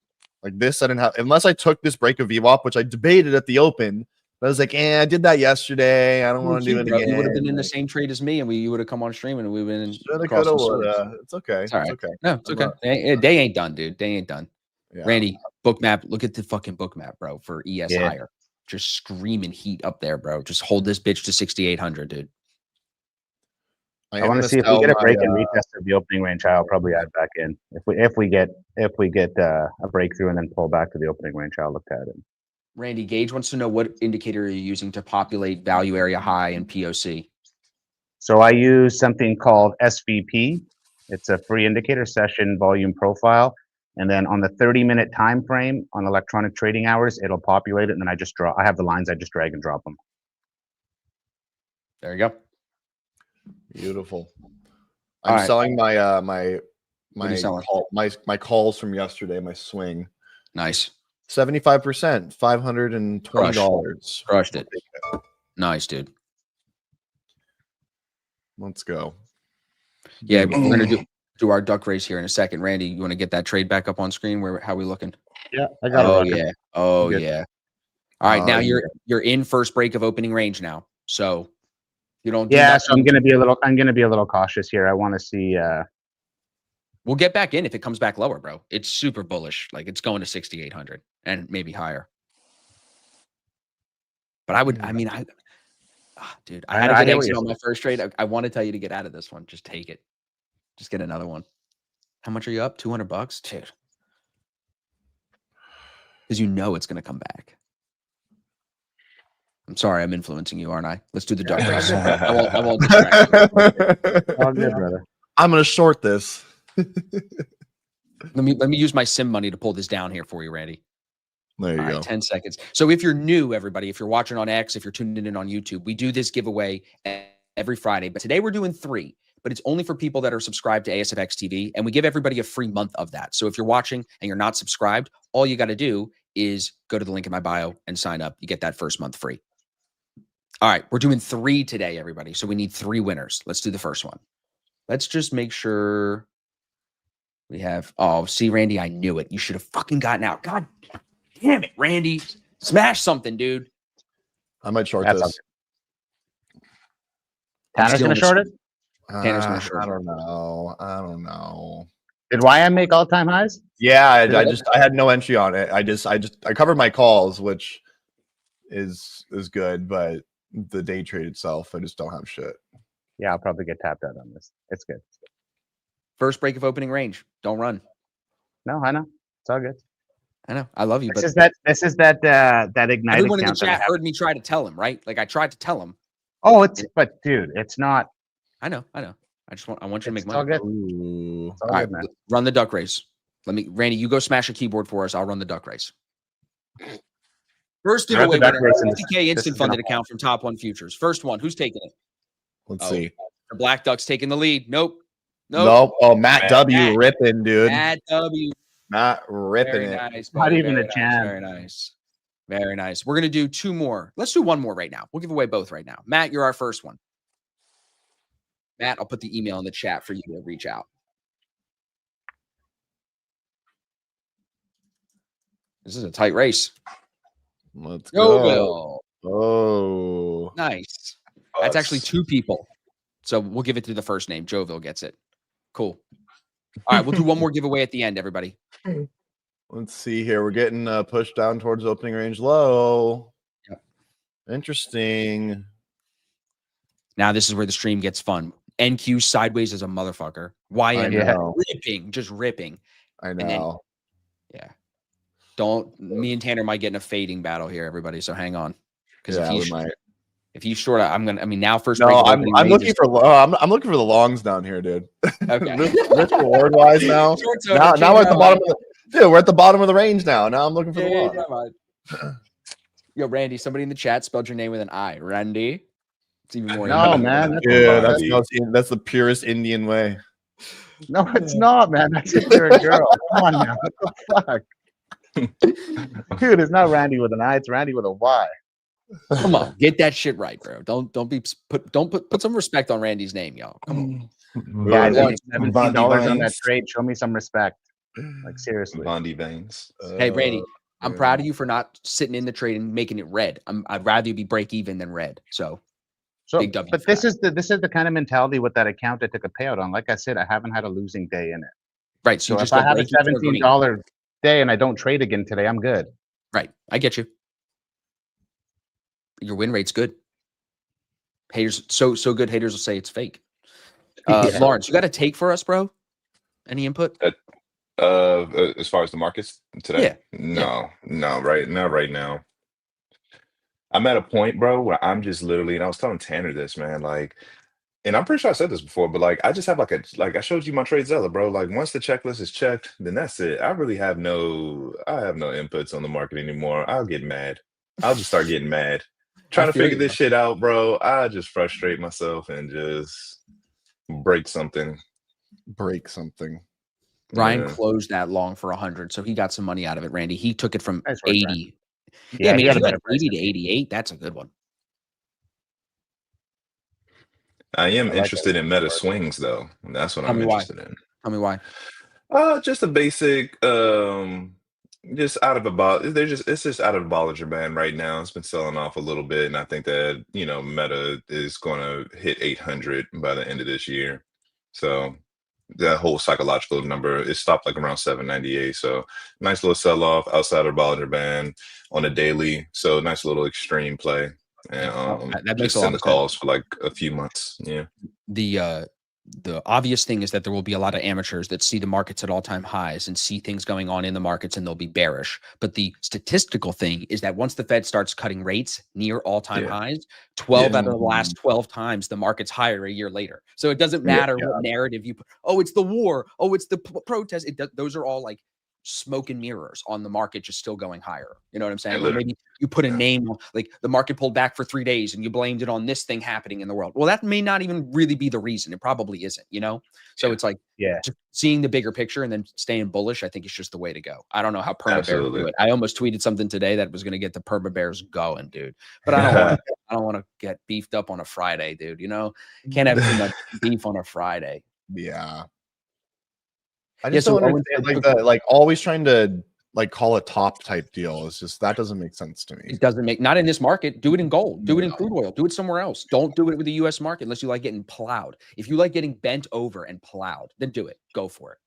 like this. I didn't have unless I took this break of VWAP, which I debated at the open. But I was like, I did that yesterday. I don't want to do it again. You would have been in the same trade as me, and you would have come on stream, and we would have been Shoulda, across coulda, some swords. woulda. It's okay. It's all right. It's okay. No, it's I'm okay. Day ain't done, dude. Day ain't done. Yeah. Randy, bookmap. Look at the fucking bookmap, bro. For ES Yeah. higher, just screaming heat up there, bro. Just hold this bitch to 6,800, dude. I want to see if we get a break and retest of the opening range. I'll probably add back in if we get a breakthrough and then pull back to the opening range. I'll look at it. Randy Gage wants to know what indicator are you using to populate value area high and POC. So I use something called SVP. It's a free indicator, session volume profile, and then on the 30-minute time frame on electronic trading hours, it'll populate it, and then I have the lines. I just drag and drop them. There you go. Beautiful. All I'm right. selling my What are you selling? my calls from yesterday, my swing. Nice. 75%, $520. Crushed it. Nice, dude. Let's go. Yeah, we're gonna do our duck race here in a second. Randy, you want to get that trade back up on screen? How we looking? Yeah, I got Oh it. yeah. Oh Good. yeah. All right, now Yeah. you're in first break of opening range now. So you don't. Yeah, so I'm gonna be a little cautious here. I want to see. We'll get back in if it comes back lower, bro. It's super bullish. Like it's going to 6,800 and maybe higher. But I would. I mean, dude, I had a I good get what exit you're on my first trade. I want to tell you to get out of this one. Just take it. Just get another one. How much are you up? $200, dude. Because you know it's gonna come back. I'm sorry, I'm influencing you, aren't I? Let's do the duck race. I won't distract you. All good, brother. I'm gonna short this. Let me use my sim money to pull this down here for you, Randy. There you All go. right, 10 seconds. So if you're new, everybody, if you're watching on X, if you're tuning in on YouTube, we do this giveaway every Friday. But today we're doing 3, but it's only for people that are subscribed to ASFX TV. And we give everybody a free month of that. So if you're watching and you're not subscribed, all you got to do is go to the link in my bio and sign up. You get that first month free. All right, we're doing 3 today, everybody. So we need 3 winners. Let's do the first one. Let's just make sure we have, oh, see, Randy, I knew it. You should have fucking gotten out. God damn it, Randy. Smash something, dude. I might short That's this. Tanner's stealing gonna short it. Tanner's gonna short I it. don't know. I don't know. Did YM make all-time highs? Yeah, I had no entry on it. I covered my calls, which is good, but the day trade itself, I just don't have shit. Yeah, I'll probably get tapped out on this. It's good. First break of opening range. Don't run. No, I know. It's all good. I know. I love you, This but is that Ignite everyone in the account that I chat have. heard me try to tell him, right? Like I tried to tell him. Oh, but dude, it's not. I know. I want you to make It's all money. good. Ooh. It's all All right, good, man. run the duck race. Randy, you go smash a keyboard for us. I'll run the duck race. First Run the giveaway duck winner, race in this- 50K this instant is gonna funded account from Top One Futures. First one. Who's taking it? Let's Oh, see. The Black Ducks taking the lead. Nope. Nope. Oh, Matt W. Matt. ripping, dude. Matt W. Matt ripping Very it. nice. Not buddy. even Very a nice, chance. Very nice. Very nice. We're going to do 2 more. Let's do 1 more right now. We'll give away both right now. Matt, you're our first one. Matt, I'll put the email in the chat for you to reach out. This is a tight race. Let's Go, go. Will. Oh. Nice. That's actually 2 people. So we'll give it to the first name. Joville gets it. Cool. All right, we'll do 1 more giveaway at the end, everybody. Let's see here. We're getting pushed down towards opening range low. Yep. Interesting. Now this is where the stream gets fun. NQ sideways as a motherfucker. I YM know. ripping, just ripping. I then- know. Yeah. Me and Tanner might get in a fading battle here, everybody. So hang on. Because Yeah, we might. if he's short, now first No, break of I'm opening looking ranges- for I'm looking for the longs down here, dude. Okay. risk reward wise now. Shorts Now, over, now we're at the change bottom of the dude. We're at the bottom of the range now. Now I'm looking for the Yeah, long. come on. Yo, Randy, somebody in the chat spelled your name with an I. Randy. It's even more. No, Indian. man. That's Yeah, Randy. that's the purest Indian way. No, it's not, man. That's if you're a girl. Come on now. What the fuck? Dude, it's not Randy with an I, it's Randy with a Y. Come on, get that shit right, bro. Don't put some respect on Randy's name, y'all. Come on. Yeah, I Bondi spent $17 on that Vines. trade. Show me some respect. Like seriously. Bondi Veins. Hey, Randy, I'm yeah. proud of you for not sitting in the trade and making it red. I'd rather you be break even than red. So So, Big W but for this is the kind of mentality with that account I took a payout on. Like I said, I haven't had a losing day in it. right. So, So you if just I go have a break even or green. $17 day and I don't trade again today, I'm good. Right. I get you. Your win rate's good. Haters so good. Haters will say it's fake. Yeah. Lawrence, you got a take for us, bro? Any input? As far as the markets today, Yeah. no, right now. I'm at a point, bro, where I'm just literally, and I was telling Tanner this, man, like, and I'm pretty sure I said this before, but like, I just have like I showed you my trade Zella, bro. Like, once the checklist is checked, then that's it. I have no inputs on the market anymore. I'll get mad. I'll just start getting mad, trying to feel figure you, this shit out, bro. I just frustrate myself and just break something. Break something. Ryan Yeah. closed that long for 100, so he got some money out of it. Randy, he took it from Nice work, 80. Yeah, I he mean, had if a you better got 80 price. to 88, that's a good one. I am I like interested that. in meta swings, though. That's what Tell I'm me why. interested in. Tell me why. Just a basic, just out of a it's just out of a Bollinger Band right now. It's been selling off a little bit, and I think that Meta is going to hit 800 by the end of this year. So that whole psychological number is stopped like around 798. So nice little sell off outside of Bollinger Band on a daily. So nice little extreme play, and that makes just a lot send the of sense. calls for like a few months. Yeah. The the obvious thing is that there will be a lot of amateurs that see the markets at all-time highs and see things going on in the markets and they'll be bearish. But the statistical thing is that once the Fed starts cutting rates near all-time Yeah. highs, 12 Yeah. out of the last 12 times the market's higher a year later. So it doesn't Yeah. matter what narrative you put. Oh, it's the war. Oh, it's the protest. Those are all like smoke and mirrors on the market just still going higher. You know what I'm saying? Or maybe you put a name on, like the market pulled back for 3 days and you blamed it on this thing happening in the world. Well, that may not even really be the reason. It probably isn't, you know? So it's like Yeah. just seeing the bigger picture and then staying bullish, I think is just the way to go. I don't know how Perma Bears do Absolutely. it. I almost tweeted something today that was going to get the Perma Bears going, dude. But I don't want to get beefed up on a Friday, dude. You know, can't have too much beef on a Friday. Yeah. I Yeah, just so don't understand like the like always trying to like call a top type deal. It's just that doesn't make sense to me. It doesn't make, not in this market. Do it in gold. Do it in crude oil. Do it somewhere else. Don't do it with the U.S. market unless you like getting plowed. If you like getting bent over and plowed, then do it. Go for it.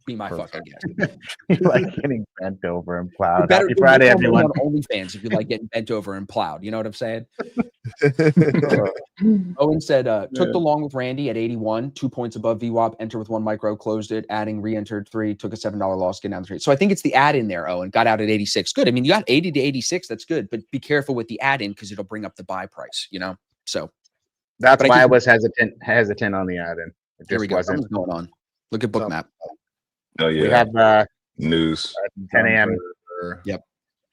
Be my fucking guest. Like getting bent over and plowed. Better Happy Friday, everyone. on OnlyFans if you like getting bent over and plowed. You know what I'm saying? Owen said, took the long with Randy at 81, 2 points above VWAP, enter with 1 micro, closed it, adding, re-entered 3, took a $7 loss, getting down the trade. So I think it's the add in there, Owen, got out at 86. Good. I mean, you got 80 to 86. That's good, but be careful with the add in because it'll bring up the buy price, you know? So That's but I why I think- was hesitant on the add-in. It here we just go. wasn't. Something's going on. Look at Bookmap. Oh yeah. We have News. 10 a.m. Yeah,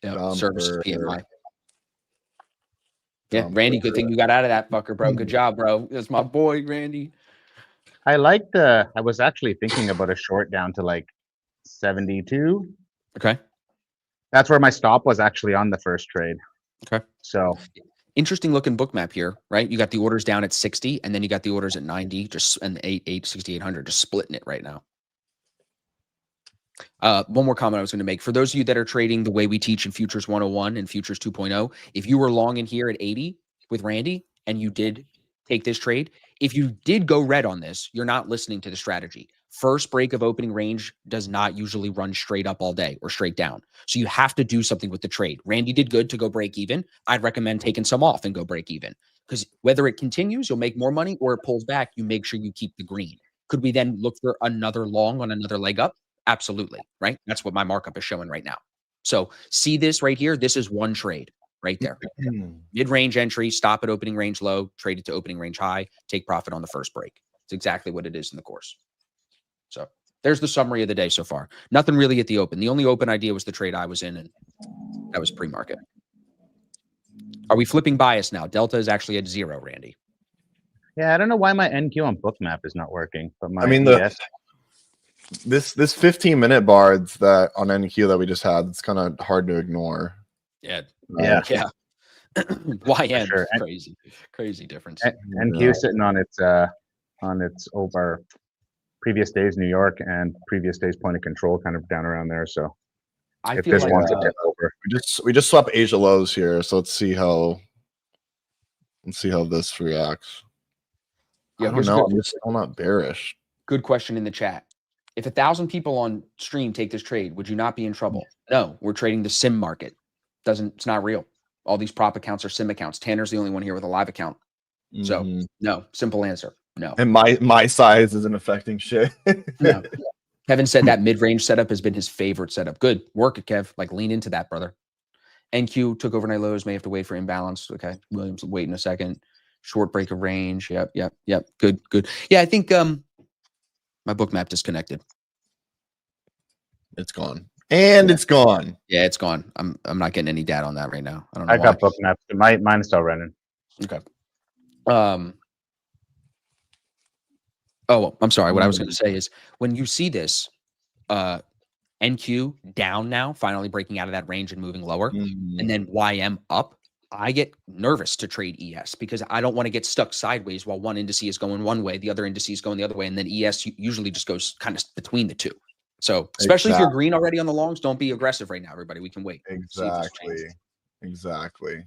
Dumper. service PMI. Yeah, Randy, good thing you got out of that fucker, bro. Good job, bro. That's my boy, Randy. I was actually thinking about a short down to like 72. Okay. That's where my stop was actually on the first trade. Okay. So Interesting looking Bookmap here, right? You got the orders down at 60 and then you got the orders at 90, just and 6,800, just splitting it right now. One more comment I was going to make. For those of you that are trading the way we teach in Futures 101 and Futures 2.0, if you were long in here at 80 with Randy and you did take this trade, if you did go red on this, you're not listening to the strategy. First break of opening range does not usually run straight up all day or straight down. So you have to do something with the trade. Randy did good to go break even. I'd recommend taking some off and go break even because whether it continues, you'll make more money, or it pulls back, you make sure you keep the green. Could we then look for another long on another leg up? Absolutely, right? That's what my markup is showing right now. So see this right here. This is one trade right there. Mid-range entry, stop at opening range low, trade it to opening range high, take profit on the first break. It's exactly what it is in the course. So there's the summary of the day so far. Nothing really at the open. The only open idea was the trade I was in, and that was pre-market. Are we flipping bias now? Delta is actually at 0, Randy. yeah, I don't know why my NQ on Bookmap is not working, but my I mean, ES this 15-minute bar that on NQ that we just had, it's kind of hard to ignore. Yeah. Yeah. Yeah. YN, sure. crazy difference. NQ sitting on its over previous days New York and previous days point of control, kind of down around there. So I if feel this like wants to tip over, We just swept Asia lows here, so let's see how this reacts. Yeah, I don't here's a know. good- I'm just still not bearish. good question in the chat. If 1,000 people on stream take this trade, would you not be in trouble? No, we're trading the sim market. It's not real. All these prop accounts are sim accounts. Tanner's the only one here with a live account. So Mhm. no, simple answer. No. And my size isn't affecting shit. No. Kevin said that mid-range setup has been his favorite setup. Good work, Kev. Like lean into that, brother. NQ took overnight lows. May have to wait for imbalance. Okay. Williams, wait in a second. Short break of range. Yep. Good. Yeah, I think my Bookmap disconnected. It's gone. And it's gone. Yeah, it's gone. I'm not getting any data on that right now. I don't know. I got Bookmap. Mine's still running. Okay. Oh, I'm sorry. What I was going to say is when you see this, NQ down now, finally breaking out of that range and moving lower, Mhm. and then YM up, I get nervous to trade ES because I don't want to get stuck sideways while one indice is going one way, the other indice is going the other way, and then ES usually just goes kind of between the two. So especially if you're green already on the longs, don't be aggressive right now, everybody. We can wait. See if this changes. Exactly.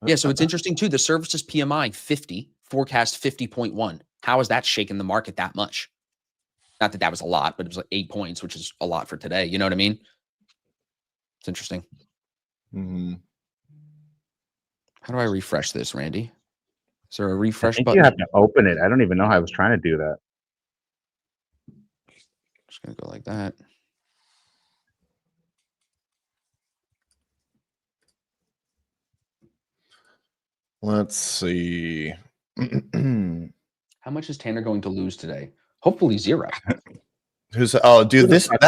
Yeah, so it's interesting too. The services PMI 50, forecast 50.1. How has that shaken the market that much? Not that that was a lot, but it was like 8 points, which is a lot for today. You know what I mean? It's interesting. Mm-hmm. How do I refresh this, Randy? Is there a I refresh think button? you have to open it. I don't even know how I was trying to do that. Just gonna go like that. Let's see. How much is Tanner going to lose today? Hopefully 0. Who's dude, this fucking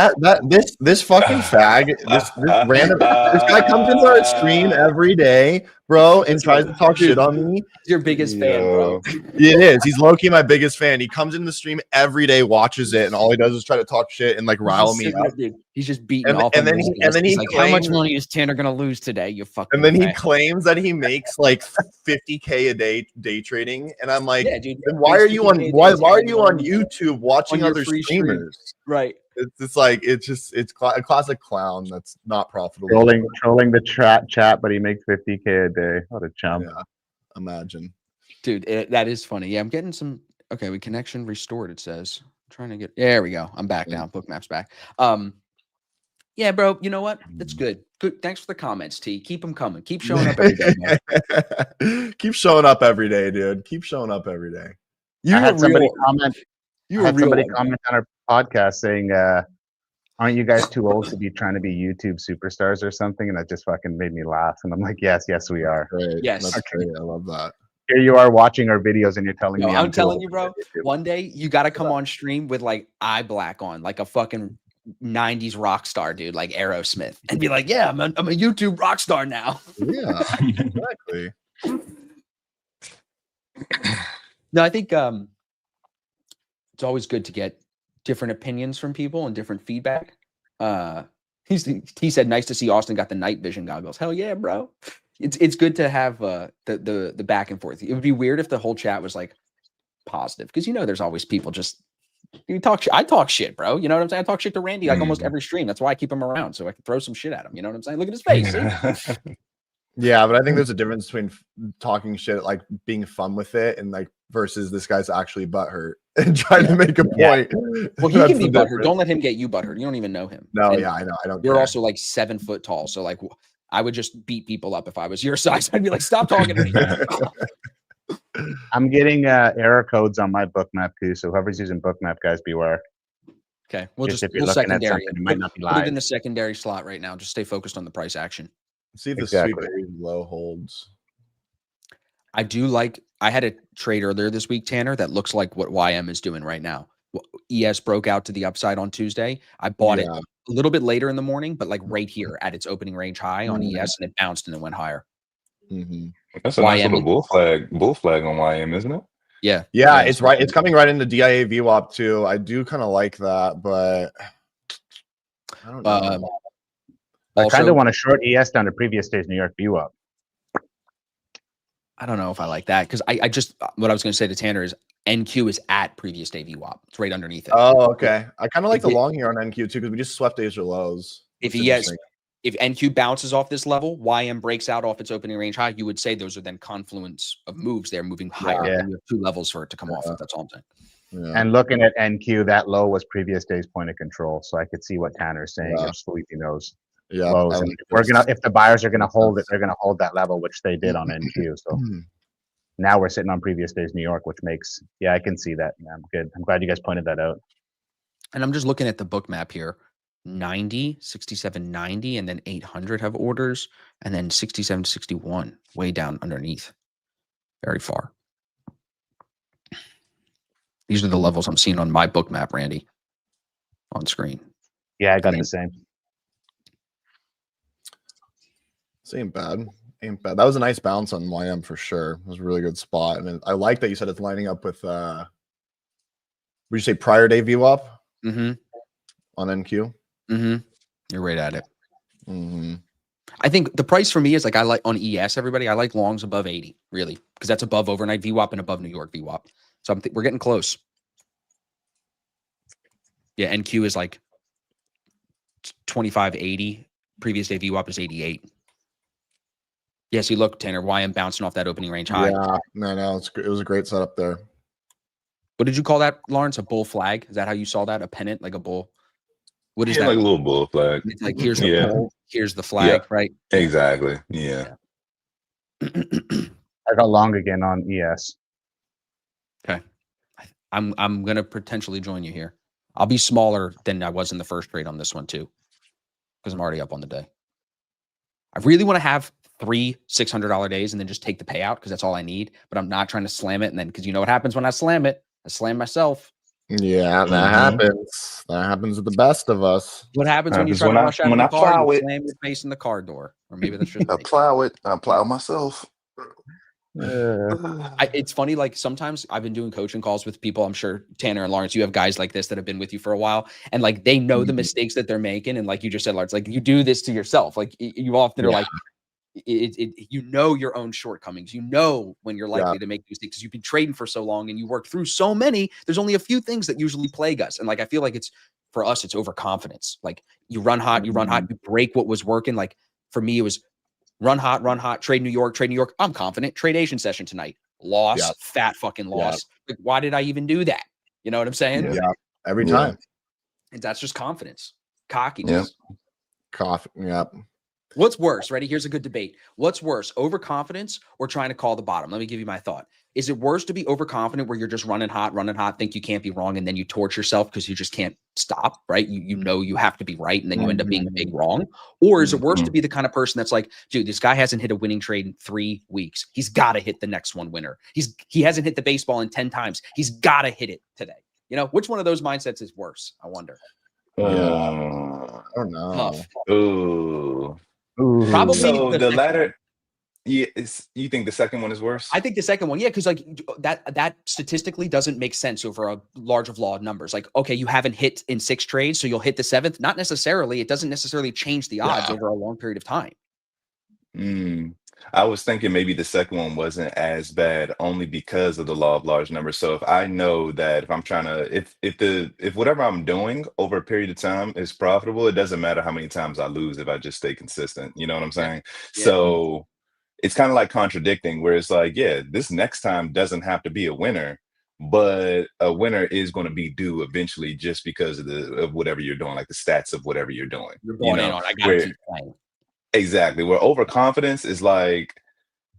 fag, this random this guy comes into our stream every day, bro, and tries to talk shit on me. He's your biggest fan, bro. It is. He's low-key my biggest fan. He comes into the stream every day, watches it, and all he does is try to talk shit and like rile me up. He's just beating And- off. and on then these he- guys. and then He's he like, how much claims- money is Tanner gonna lose today? You fucking. And then he fag." claims that he makes like 50K a day trading, and I'm like, Yeah, dude. then why are you on YouTube YouTube watching your other free stream. streamers? Right. It's like it's a classic clown that's not profitable. Trolling the chat, but he makes 50K a day. What a chump. Yeah, imagine. Dude, that is funny. Yeah, I'm getting some. Okay, we connection restored. It says. I'm trying to get. There we go. I'm back now. Bookmap's back. Yeah, bro. You know what? That's good. Good. Thanks for the comments, T. Keep them coming. Keep showing up every day, man. Keep showing up every day, dude. Keep showing up every day. I had somebody comment. You I a had real somebody one. comment on our podcast saying, "Aren't you guys too old to be trying to be YouTube superstars or something?" And that just fucking made me laugh. And I'm like, "Yes, we are." Great. Yes. That's great. I love that. Here you are watching our videos, and you're telling No, me I'm too telling old you, to bro. be a YouTuber. One day you got to come on stream with like eye black on, like a fucking 90s rock star, dude, like Aerosmith, and be like, "Yeah, I'm a YouTube rock star now." Yeah, exactly. No, I think it's always good to get different opinions from people and different feedback. He said, "Nice to see Austin got the night vision goggles." Hell yeah, bro! It's good to have the back and forth. It would be weird if the whole chat was like positive, because there's always people just you talk shit. I talk shit, bro. You know what I'm saying? I talk shit to Randy like almost every stream. That's why I keep him around, so I can throw some shit at him. You know what I'm saying? Look at his face. See? Yeah, but I think there's a difference between talking shit, like being fun with it, and like versus this guy's actually butthurt and trying to make a point. Well, he That's can be the butthurt. difference. Don't let him get you butthurt. You don't even know him. No, And yeah, I know. I don't. You're care. also like 7 foot tall, so like I would just beat people up if I was your size. I'd be like, "Stop talking to me." I'm getting error codes on my bookmap too. So whoever's using bookmap, guys, beware. Okay, we'll Just just if you're we'll looking at secondary something, it. it might not be Put it live. in the secondary slot right now. Just stay focused on the price action. See if the Exactly. sweep low holds. I do like. I had a trade earlier this week, Tanner, that looks like what YM is doing right now. ES broke out to the upside on Tuesday. I bought it Yeah. a little bit later in the morning, but like right here at its opening range high on ES, and it bounced and it went higher. Mm-hmm. That's a nice YM. little bull flag on YM, isn't it? Yeah, Yeah, it's right. It's coming right into DIA VWAP too. I do kind of like that, but I don't know. I kind Also, of want to short ES down to previous day's New York view up. I don't know if I like that, because I just what I was going to say to Tanner is NQ is at previous day VWAP. It's right underneath it. Oh, okay. I kind of like the If it- long here on NQ too because we just swept Asia lows. If That's he has, interesting. if NQ bounces off this level, YM breaks out off its opening range high, you would say those are then confluence of moves. They're moving higher. Yeah. And you have 2 levels for it to come off. That's all I'm saying. Yeah. And looking at NQ, that low was previous day's point of control. So I could see what Tanner's saying. Yeah. If Sleepy knows Yeah, lows, I and like if the buyers are gonna hold it, they're gonna hold that level, which they did on Mm-hmm. NQ. So now we're sitting on previous day's New York, which makes I can see that. Yeah, I'm good. I'm glad you guys pointed that out. And I'm just looking at the book map here. 90, 67, 90, and then 800 have orders, and then 67 to 61 way down underneath. Very far. These are the levels I'm seeing on my book map, Randy, on screen. Yeah, I got Yeah. the same. This ain't bad. Ain't bad. That was a nice bounce on YM for sure. It was a really good spot. And I like that you said it's lining up with would you say prior day VWAP Mm-hmm. on NQ? Mm-hmm. You're right at it. Mm-hmm. I think the price for me is like I like on ES, everybody. I like longs above 80, really, because that's above overnight VWAP and above New York VWAP. So we're getting close. Yeah, NQ is like 25.80. Previous day VWAP is 88. Yeah, see, look, Tanner, YM bouncing off that opening range high. Yeah, no, it was a great setup there. What did you call that, Lawrence? A bull flag? Is that how you saw that? A pennant, like a bull? What is Yeah, that? like a little bull flag. It's like here's the Yeah. pole, here's the flag, right? Exactly. Yeah. I got long again on ES. I'm gonna potentially join you here. I'll be smaller than I was in the first trade on this one too, because I'm already up on the day. I really want to have 3 $600 days and then just take the payout because that's all I need. But I'm not trying to slam it, and then because you know what happens when I slam it, I slam myself. Yeah, that Mhm. happens. That happens with the best of us. What happens when you Happens try to when I- rush out of when the I car? plow You it. slam your face in the car door, or maybe that's just I me. plow it. I plow myself. It's funny, like sometimes I've been doing coaching calls with people. I'm sure Tanner and Lawrence, you have guys like this that have been with you for a while, and like they know the mistakes that they're making. And like you just said, Lawrence, like you do this to yourself. Like you often are Yeah. like, you know your own shortcomings. You know when you're likely Yeah. to make mistakes because you've been trading for so long and you work through so many. There's only a few things that usually plague us, and like I feel like it's for us, it's overconfidence. Like you run hot, you break what was working. Like for me, it was run hot, trade New York. I'm confident. Trade Asian session tonight. Loss, Yeah. fat fucking loss. Like, why did I even do that? You know what I'm saying? Yeah. Yeah. Every Yeah. time. And that's just confidence, cockiness. Cough. Yeah. What's worse? Ready? Here's a good debate. What's worse, overconfidence or trying to call the bottom? Let me give you my thought. Is it worse to be overconfident where you're just running hot, think you can't be wrong, and then you torch yourself because you just can't stop, right? You know you have to be right, and then you end up being big wrong? Or is it worse to be the kind of person that's like, dude, this guy hasn't hit a winning trade in 3 weeks. He's got to hit the next one winner. He hasn't hit the baseball in 10 times. He's got to hit it today. You know, which one of those mindsets is worse? I wonder. I don't know. Tough. Ooh. Ooh. Probably So the second latter. one. Yeah, you think the second one is worse? I think the second one, yeah, because like that statistically doesn't make sense over a large of law of numbers. Like, okay, you haven't hit in 6 trades, so you'll hit the 7th. Not necessarily. It doesn't necessarily change the odds over a long period of time. I was thinking maybe the second one wasn't as bad only because of the law of large numbers. So if I know that if I'm trying to, if whatever I'm doing over a period of time is profitable, it doesn't matter how many times I lose if I just stay consistent. You know what I'm saying? Yeah. So it's kind of like contradicting where it's like, yeah, this next time doesn't have to be a winner, but a winner is going to be due eventually just because of whatever you're doing, like the stats of whatever you're doing. You're going in on. I gotta where- keep playing. Exactly. Where overconfidence is like,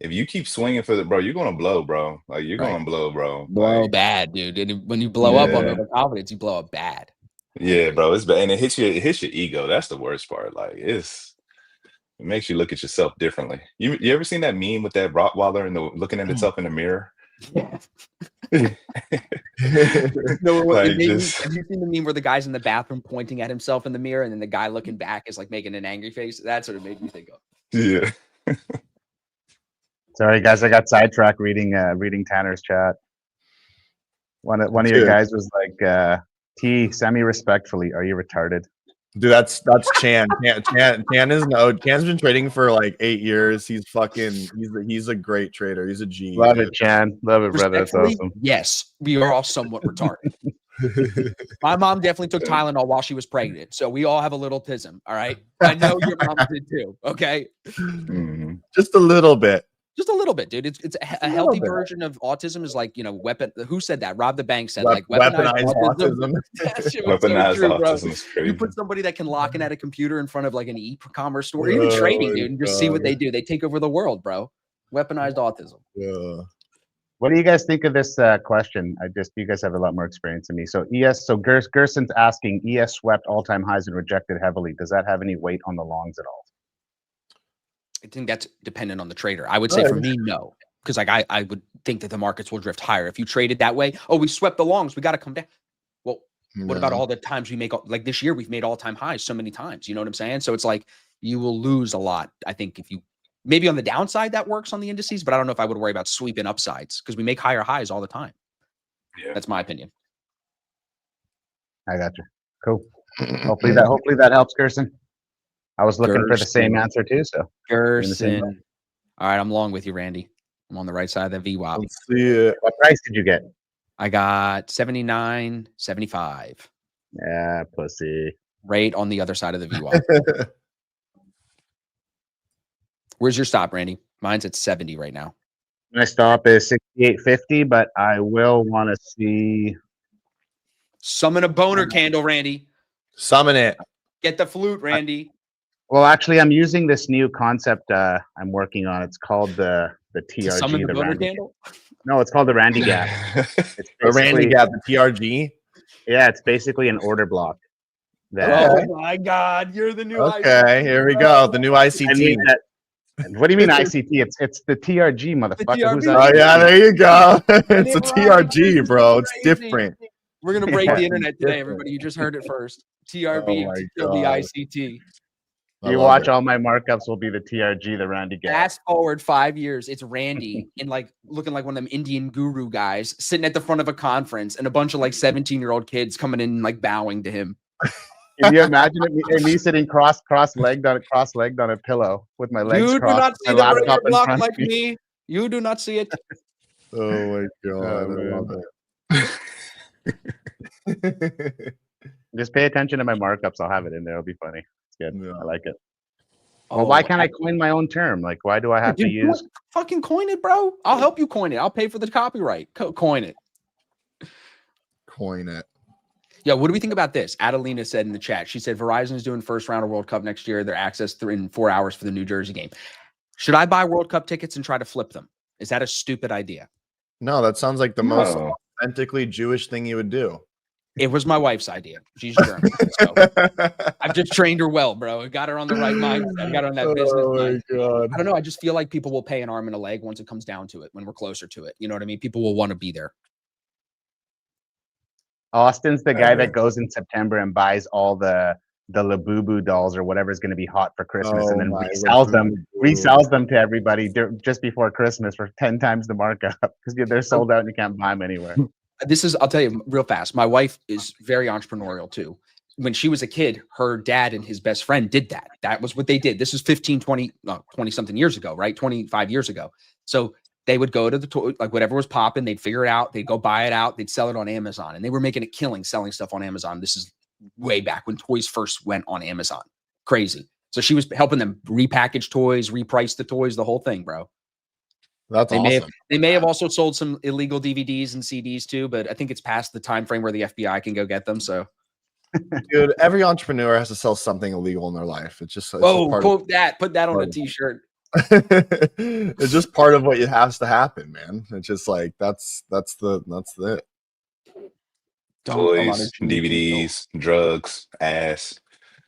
if you keep swinging for the bro, you're gonna blow, bro. Like you're Right. gonna blow, bro. Blow Like, bad, dude. And when you blow up on Yeah. overconfidence, you blow up bad. yeah, bro. It's bad, and it hits your ego. That's the worst part. Like it makes you look at yourself differently. You ever seen that meme with that Rottweiler and looking at itself in the mirror? Yeah. No, Like, Have you just- seen the meme where the guy's in the bathroom pointing at himself in the mirror, and then the guy looking back is like making an angry face? That's what it made me think of. Yeah. Sorry, guys, I got sidetracked reading Tanner's chat. One of your Dude. guys was like, "T, semi-respectfully, are you retarded?" Dude, that's Chan. Chan is Chan's been trading for like 8 years. He's a great trader. He's a G. Love dude. it, Chan. Love it, brother. That's Respectfully, awesome. yes, we are all somewhat retarded. My mom definitely took Tylenol while she was pregnant, so we all have a little tism. All right, I know your mom did too. Okay, Mhm. Just a little bit. just a little bit, dude. It's a little healthy bit. version of autism is like, you know, weapon. Who said that? Rob the Bank said Wep- like weaponized autism. That shit was so Weaponized true, bro. autism is crazy. You put somebody that can lock in at a computer in front of like an e-commerce store, even Oh trading, my dude, and just see what God. they do. They take over the world, bro. Weaponized autism. Yeah. What do you guys think of this question? You guys have a lot more experience than me. So Gerson's asking, ES swept all-time highs and rejected heavily. Does that have any weight on the longs at all? I think that's dependent on the trader. I would say for me, no. Because like I would think that the markets will drift higher. If you traded that way, oh, we swept the longs, we got to come down. Well, what about all the times we make, like this year, we've made all-time highs so many times. You know what I'm saying? So it's like you will lose a lot. I think if you, maybe on the downside that works on the indices, but I don't know if I would worry about sweeping upsides because we make higher highs all the time. Yeah. That's my opinion. I got you. Cool. Hopefully that helps, Gerson. I was looking for the same Gerson. answer too. So the same Gerson. All right, I'm along with you, Randy. I'm on the right side of the VWAP. Let's see it. what price did you get? I got 79.75. Yeah, pussy. Right on the other side of the VWAP. Where's your stop, Randy? Mine's at 70 right now. My stop is 68.50, but I will want to see. Summon a boner candle, Randy. Summon it. Get the flute, Randy. Well, actually, I'm using this new concept I'm working on. It's called the the To summon TRG, the the boner Randy. candle. No, it's called the Randy Gap. It's The Randy basically, Gap, the TRG. yeah, it's basically an order block. That Okay. Oh my God, you're the new. Okay, here we go. The new ICT. I mean that. What do you mean ICT? It's the TRG, motherfucker. Who's TRG. Oh ICT? yeah, there you go. It's And a it rhymes. TRG, bro. It's Crazy. different. We're gonna break the Yeah. internet today, Different. everybody. You just heard it first. Oh TRB my to kill the God. ICT. I You love watch it. all my markups will be the TRG, the Randy Gap. Fast forward 5 years, it's Randy in like looking like one of them Indian guru guys sitting at the front of a conference, and a bunch of like 17-year-old kids coming in and like bowing to him. Can you imagine me sitting cross-legged on a pillow with my legs You do crossed, not my see the burger laptop in block front like of me? me. You do not see it. Oh my God, Oh, I love it. Just pay attention to my markups. I'll have it in there. It'll be funny. It's good. Yeah. I like it. Well, why can't I coin my own term? Like, why do I have to Dude, use? fucking coin it, bro? I'll help you coin it. I'll pay for the copyright. Coin it. Coin it. Yeah, what do we think about this? Adelina said in the chat, she said Verizon is doing first round of World Cup next year. Their access in 4 hours for the New Jersey game. Should I buy World Cup tickets and try to flip them? Is that a stupid idea? No, that sounds like the most No. authentically Jewish thing you would do. It was my wife's idea. She's German. So I've just trained her well, bro. I got her on the right mindset. I got her on that business Oh my mindset. God. I don't know. I just feel like people will pay an arm and a leg once it comes down to it, when we're closer to it. You know what I mean? People will want to be there. Austin's the guy that goes in September and buys all the Labubu dolls or whatever is going to be hot for Christmas, and then my resells them Labubu. to everybody just before Christmas for 10 times the markup because they're sold out and you can't buy them anywhere. I'll tell you real fast. My wife is very entrepreneurial too. When she was a kid, her dad and his best friend did that. That was what they did. This is 20 something years ago, right? 25 years ago. So they would go to the toy, like whatever was popping, they'd figure it out. They'd go buy it out. They'd sell it on Amazon, and they were making a killing selling stuff on Amazon. This is way back when toys first went on Amazon. Crazy. So she was helping them repackage toys, reprice the toys, the whole thing, bro. That's awesome. They may have also sold some illegal DVDs and CDs too, but I think it's past the time frame where the FBI can go get them. So, Dude, every entrepreneur has to sell something illegal in their life. It's just quote that. Put that on a T-shirt. It's just part of what has to happen, man. It's just like that's it. Toys, DVDs, drugs, ass.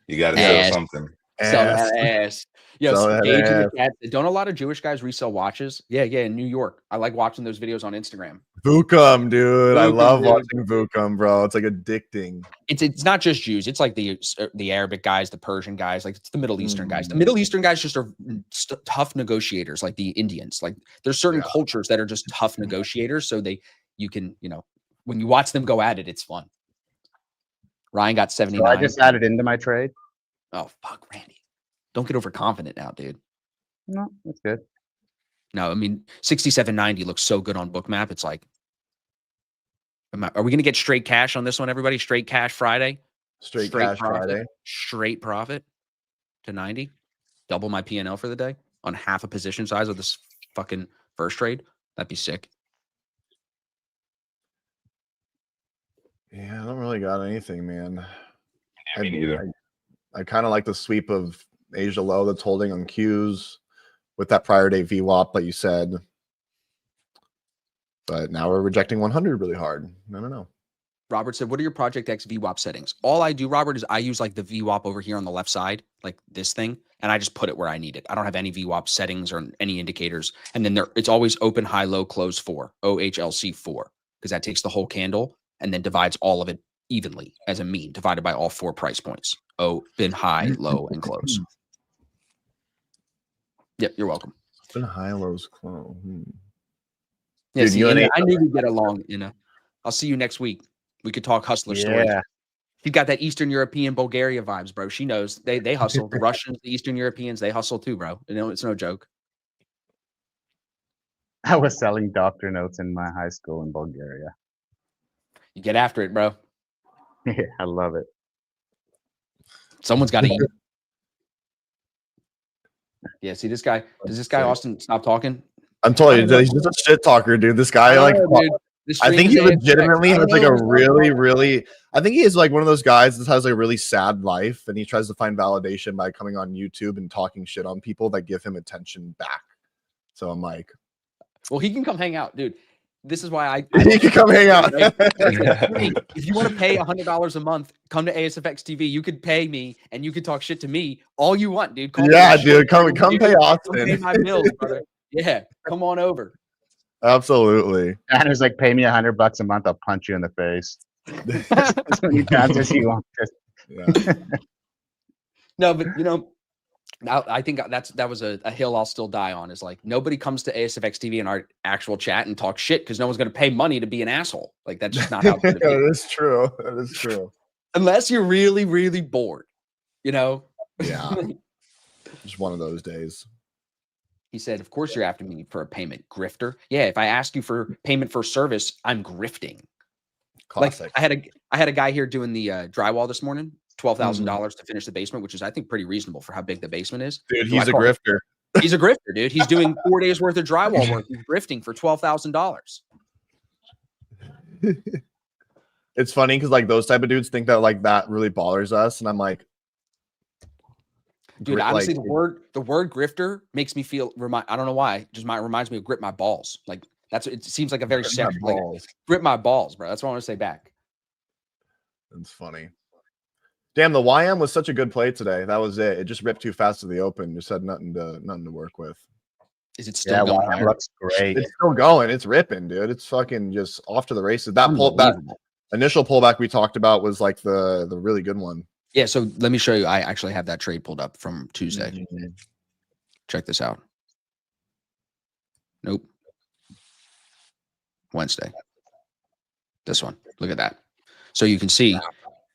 You got to Ass. sell something. Sell that ass. Yes, Sell that Gage in the ass. chat said, don't a lot of Jewish guys resell watches? Yeah, in New York. I like watching those videos on Instagram. Vucum, dude. I Vucum, love dude. watching Vucum, bro. It's like addicting. It's not just Jews. It's like the Arabic guys, the Persian guys, like it's the Middle Eastern guys. The Mm. Middle Eastern guys just are tough negotiators, like the Indians. Like there's certain Yeah. cultures that are just tough negotiators. So you can, when you watch them go at it, it's fun. Ryan got 79. So I just added into my trade. Oh, fuck, Randy. Don't get overconfident now, dude. No, that's good. No, I mean, 6790 looks so good on Bookmap. It's like, are we going to get straight cash on this one, everybody? Straight cash Friday? Straight cash profit, Friday. Straight profit to 90. Double my P&L for the day on half a position size of this fucking first trade. That'd be sick. Yeah, I don't really got anything, man. Yeah, me neither. I kind of like the sweep of Asia Low that's holding on Qs with that prior day VWAP, like you said. But now we're rejecting 100 really hard. I don't know. Robert said, what are your Project X VWAP settings? All I do, Robert, is I use like the VWAP over here on the left side, like this thing, and I just put it where I need it. I don't have any VWAP settings or any indicators. And then it's always open, high, low, close 4, OHLC 4, because that takes the whole candle and then divides all of it evenly as a mean, divided by all 4 price points. Open, high, low, and close. Yep, you're welcome. Been high lows close. Yeah, Dude, see, you and I knew we'd get along. I'll see you next week. We could talk hustler stories. Yeah. You've got that Eastern European Bulgaria vibes, bro. She knows they hustle. The Russians, the Eastern Europeans, they hustle too, bro. It's no joke. I was selling doctor notes in my high school in Bulgaria. You get after it, bro. Yeah, I love it. Someone's got to eat. Yeah, see this guy. Does this guy Austin stop talking? I'm telling you, he's just a shit talker, dude. This guy, like, I think he legitimately has like a really. I think he is like one of those guys that has like a really sad life, and he tries to find validation by coming on YouTube and talking shit on people that give him attention back. So I'm like, Well, he can come hang out, dude. This is why I He can come hang out. Hey, if you want to pay $100 a month, come to ASFX TV. You could pay me and you could talk shit to me all you want, dude. Call me Yeah, a dude, come short, pay dude. Come pay Austin. my bills, brother. Yeah, come on over. Absolutely. Tanner's like, pay me $100 a month, I'll punch you in the face. As many times as you want. Yeah. No, but you know, now I think that was a hill I'll still die on. Is like nobody comes to ASFX TV in our actual chat and talk shit because no one's going to pay money to be an asshole. Like that's just not how it's going to be. That is true. That is true. Unless you're really, really bored, you know. Yeah. Just one of those days. He said, "Of course you're after me for a payment, grifter. Yeah, if I ask you for payment for service, I'm grifting." Classic. Like I had a guy here doing the drywall this morning, $12,000 to finish the basement, which is I think pretty reasonable for how big the basement is. Dude, So he's I a called him- grifter. He's a grifter, dude. He's doing 4 days worth of drywall work. He's grifting for $12,000. It's funny because like those type of dudes think that like that really bothers us, and I'm like, Dude, Grit, honestly, like- the word grifter makes me feel I don't know why. Reminds me of grip my balls. Like it seems like a very grip my sexual like, balls. grip my balls, bro. That's what I want to say back. It's funny. Damn, the YM was such a good play today. That was it. It just ripped too fast to the open. Just had nothing to work with. Is it still Yeah, going well, higher? looks great. It's still going. It's ripping, dude. It's fucking just off to the races. That Unbelievable. initial pullback we talked about was like the really good one. Yeah, so let me show you. I actually have that trade pulled up from Tuesday. Mhm. Check this out. Nope. Wednesday. This one. Look at that. So you can see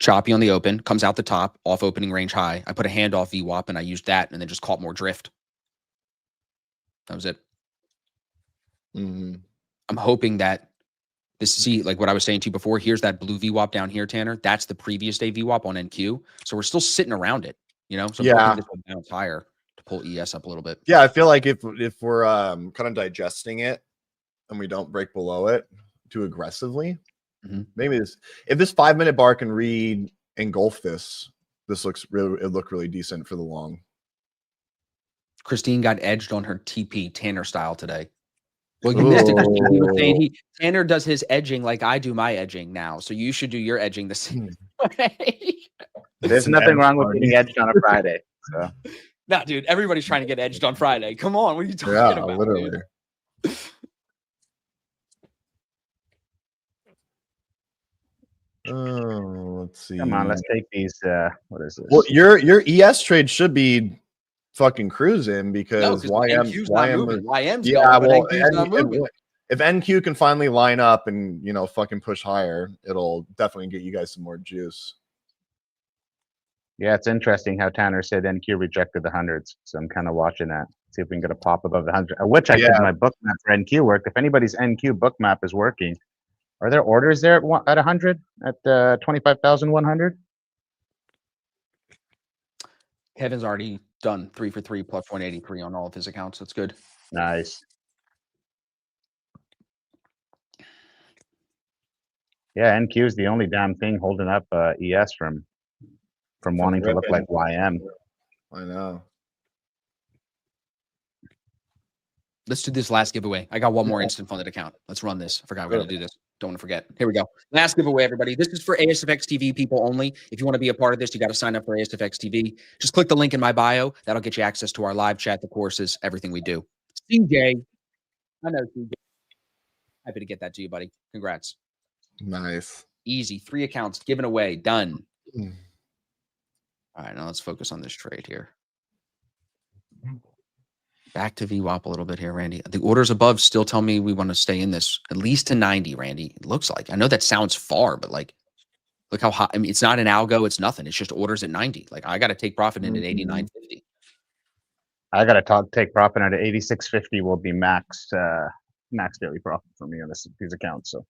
choppy on the open, comes out the top, off opening range high. I put a hand off VWAP and I used that and then just caught more drift. That was it. Mhm. I'm hoping that like what I was saying to you before, here's that blue VWAP down here, Tanner. That's the previous day VWAP on NQ. So we're still sitting around it, you know? So I'm Yeah. hoping this will bounce higher to pull ES up a little bit. Yeah, I feel like if we're kind of digesting it and we don't break below it too aggressively, Mhm. maybe if this 5-minute bar can engulf this looks really decent for the long. Christine got edged on her TP Tanner style today. Well, you missed it. He was saying Tanner does his edging like I do my edging now. So you should do your edging the same way. There's nothing wrong with getting edged on a Friday. So Nah, dude, everybody's trying to get edged on Friday. Come on, what are you talking Yeah, about? literally. Dude? Oh, let's see. come on, let's take these. What is this? Well, your ES trade should be fucking cruising No, because 'cause YM NQ's not moving. YM's yeah, going, well, but NQ's not moving. if NQ can finally line up and fucking push higher, it'll definitely get you guys some more juice. Yeah, it's interesting how Tanner said NQ rejected the hundreds. So I'm kind of watching that. See if we can get a pop above the 100. Which I did my book map for NQ work. If anybody's NQ book map is working, are there orders there at 100 at 25,100? Kevin's already done 3 for 3 plus 183 on all of his accounts. That's good. Nice. Yeah, NQ is the only damn thing holding up ES from wanting to look like YM. I know. Let's do this last giveaway. I got one more instant funded account. Let's run this. I forgot we're going to do this. Don't want to forget. Here we go. Last giveaway, everybody. This is for ASFX TV people only. If you want to be a part of this, you got to sign up for ASFX TV. Just click the link in my bio. That'll get you access to our live chat, the courses, everything we do. CJ. I know, CJ. Happy to get that to you, buddy. Congrats. Nice. Easy. 3 accounts given away. Done. Mm. All right, now let's focus on this trade here. Back to VWAP a little bit here, Randy. The orders above still tell me we want to stay in this at least to 90, Randy. It looks like. I know that sounds far, but like, look how hot. I mean, it's not an algo. It's nothing. It's just orders at 90. Like, I got to take profit in at 89.50. I got to take profit at 86.50 will be max daily profit for me on these accounts. So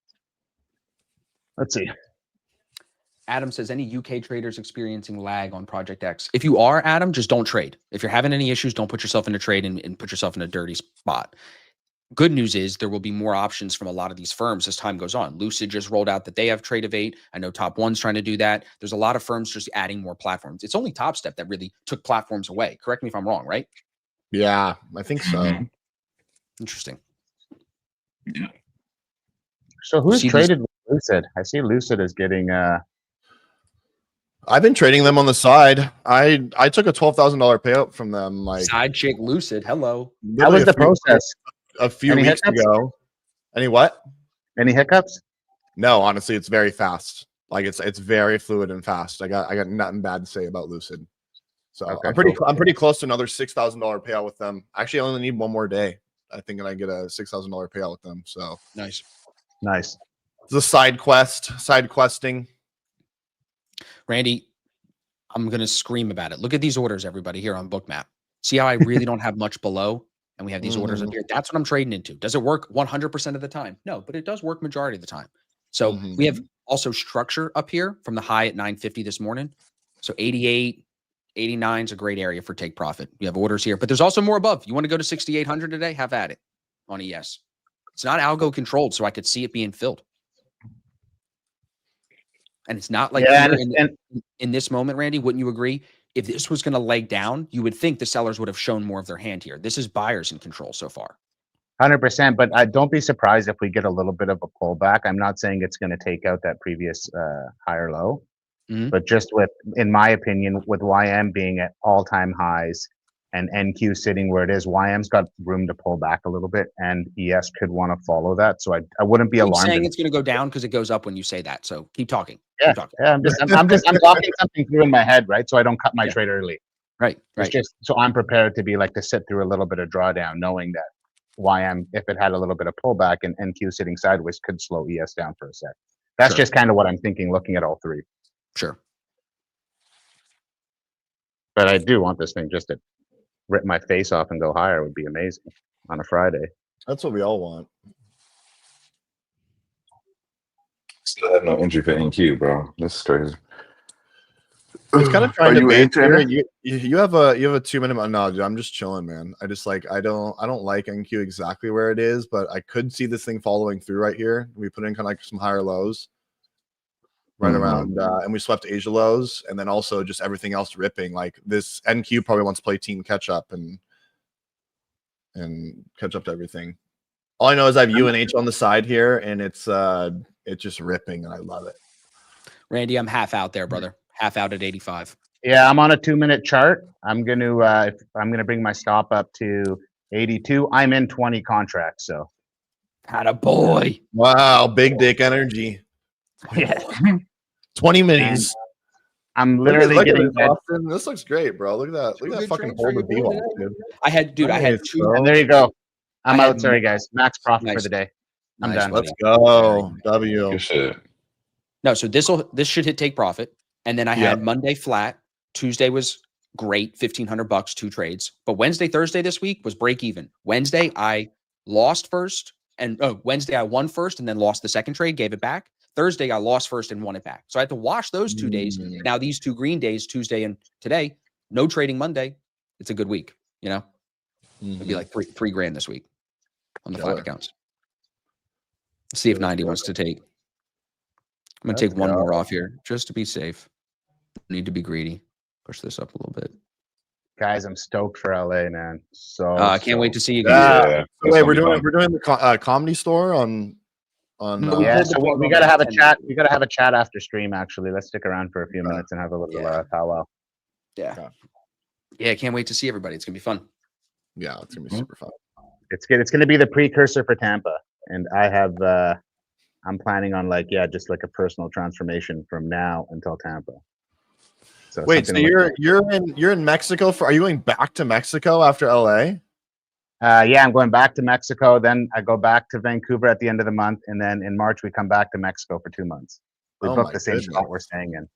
let's see. Adam says, any UK traders experiencing lag on Project X? If you are, Adam, just don't trade. If you're having any issues, don't put yourself in a trade and put yourself in a dirty spot. Good news is there will be more options from a lot of these firms as time goes on. Lucid just rolled out that they have Trade of 8. I know Top One's trying to do that. There's a lot of firms just adding more platforms. It's only Top Step that really took platforms away. Correct me if I'm wrong, right? Yeah, I think so. Interesting. So who's See these- traded with Lucid? I see Lucid is getting I've been trading them on the side. I took a $12,000 payout from them like Side chick Lucid. Hello. how literally was the process? a few Any weeks hiccups? ago. Any what? Any hiccups? No, honestly, it's very fast. Like it's very fluid and fast. I got nothing bad to say about Lucid. So Okay, I'm pretty close to another $6,000 payout with them. Actually, I only need one more day. I think and I get a $6,000 payout with them. So Nice. Nice. it's a side questing. Randy, I'm going to scream about it. Look at these orders, everybody, here on Bookmap. See how I really don't have much below? And we have these orders up here. That's what I'm trading into. Does it work 100% of the time? No, but it does work majority of the time. So we have also structure up here from the high at 950 this morning. So 88, 89 is a great area for take profit. You have orders here, but there's also more above. You want to go to 6,800 today? Have at it on ES. It's not algo controlled, so I could see it being filled. And it's not like Yeah, here in this moment, Randy, wouldn't you agree? If this was going to leg down, you would think the sellers would have shown more of their hand here. This is buyers in control so far. 100%, but I don't be surprised if we get a little bit of a pullback. I'm not saying it's going to take out that previous higher low, but just with, in my opinion, with YM being at all-time highs and NQ sitting where it is, YM's got room to pull back a little bit, and ES could want to follow that. So I wouldn't be Keep alarmed. saying it's going to go down because it goes up when you say that. So keep talking. Yeah, Keep talking. yeah. I'm talking something through in my head, right? So I don't cut my trade early. Right, It's right. just so I'm prepared to be like to sit through a little bit of drawdown, knowing that YM, if it had a little bit of pullback and NQ sitting sideways, could slow ES down for a sec. That's Sure. just kind of what I'm thinking, looking at all three. Sure. But I do want this thing just to rip my face off and go higher. Would be amazing on a Friday. That's what we all want. Still have no entry for NQ, bro. This is crazy. It's kind of Are trying to you bait in, Tanner? here. You have a 2-minute. No, dude, I'm just chilling, man. I just like I don't like NQ exactly where it is, but I could see this thing following through right here. We put in kind of like some higher lows right around, and we swept Asia lows, and then also just everything else ripping. Like this NQ probably wants to play team catch up and catch up to everything. All I know is I have UNH on the side here, and it's just ripping, and I love it. Randy, I'm half out there, brother. Half out at 85. Yeah, I'm on a 2-minute chart. I'm gonna bring my stop up to 82. I'm in 20 contracts, so Had a boy. Wow, big dick energy. yeah. 20 minis. I'm Look at literally getting this, Austin. This looks great, bro. Look at that. Look at that Good fucking trade for hold of you, B-Wall, dude. I had Nice, two. bro. and there you go. I'm I out. had- Sorry, guys. Max profit for Nice. the day. I'm Nice, done. buddy. Let's go. W. Good shit. No, so this should hit take profit. And then I had Monday flat. Tuesday was great, $1,500, 2 trades. But Wednesday, Thursday this week was break even. Wednesday, I lost first. And Wednesday, I won first and then lost the second trade, gave it back. Thursday, I lost first and won it back. So I had to wash those 2 days. Now, these 2 green days, Tuesday and today, no trading Monday. It's a good week, you know? It'd be like three grand this week on the 5 accounts. Let's see if 90 wants to take. I'm going to take one more off here just to be safe. Need to be greedy. Push this up a little bit. Guys, I'm stoked for LA, man. So I can't wait to see you guys. Yeah. Wait, we're doing the comedy store on. No, Yeah, hold so the phone we on gotta that have a 10 chat. We gotta have a chat after stream. Actually, let's stick around for a few minutes and have a little powwow. Yeah. Yeah, can't wait to see everybody. It's gonna be fun. Yeah, it's gonna be super fun. It's good. It's gonna be the precursor for Tampa, and I have. I'm planning on just like a personal transformation from now until Tampa. So Wait, so something you're in Mexico for? Are you going back to Mexico after LA? yeah, I'm going back to Mexico. Then I go back to Vancouver at the end of the month, and then in March we come back to Mexico for 2 months. We Oh booked my the same goodness. spot we're staying in.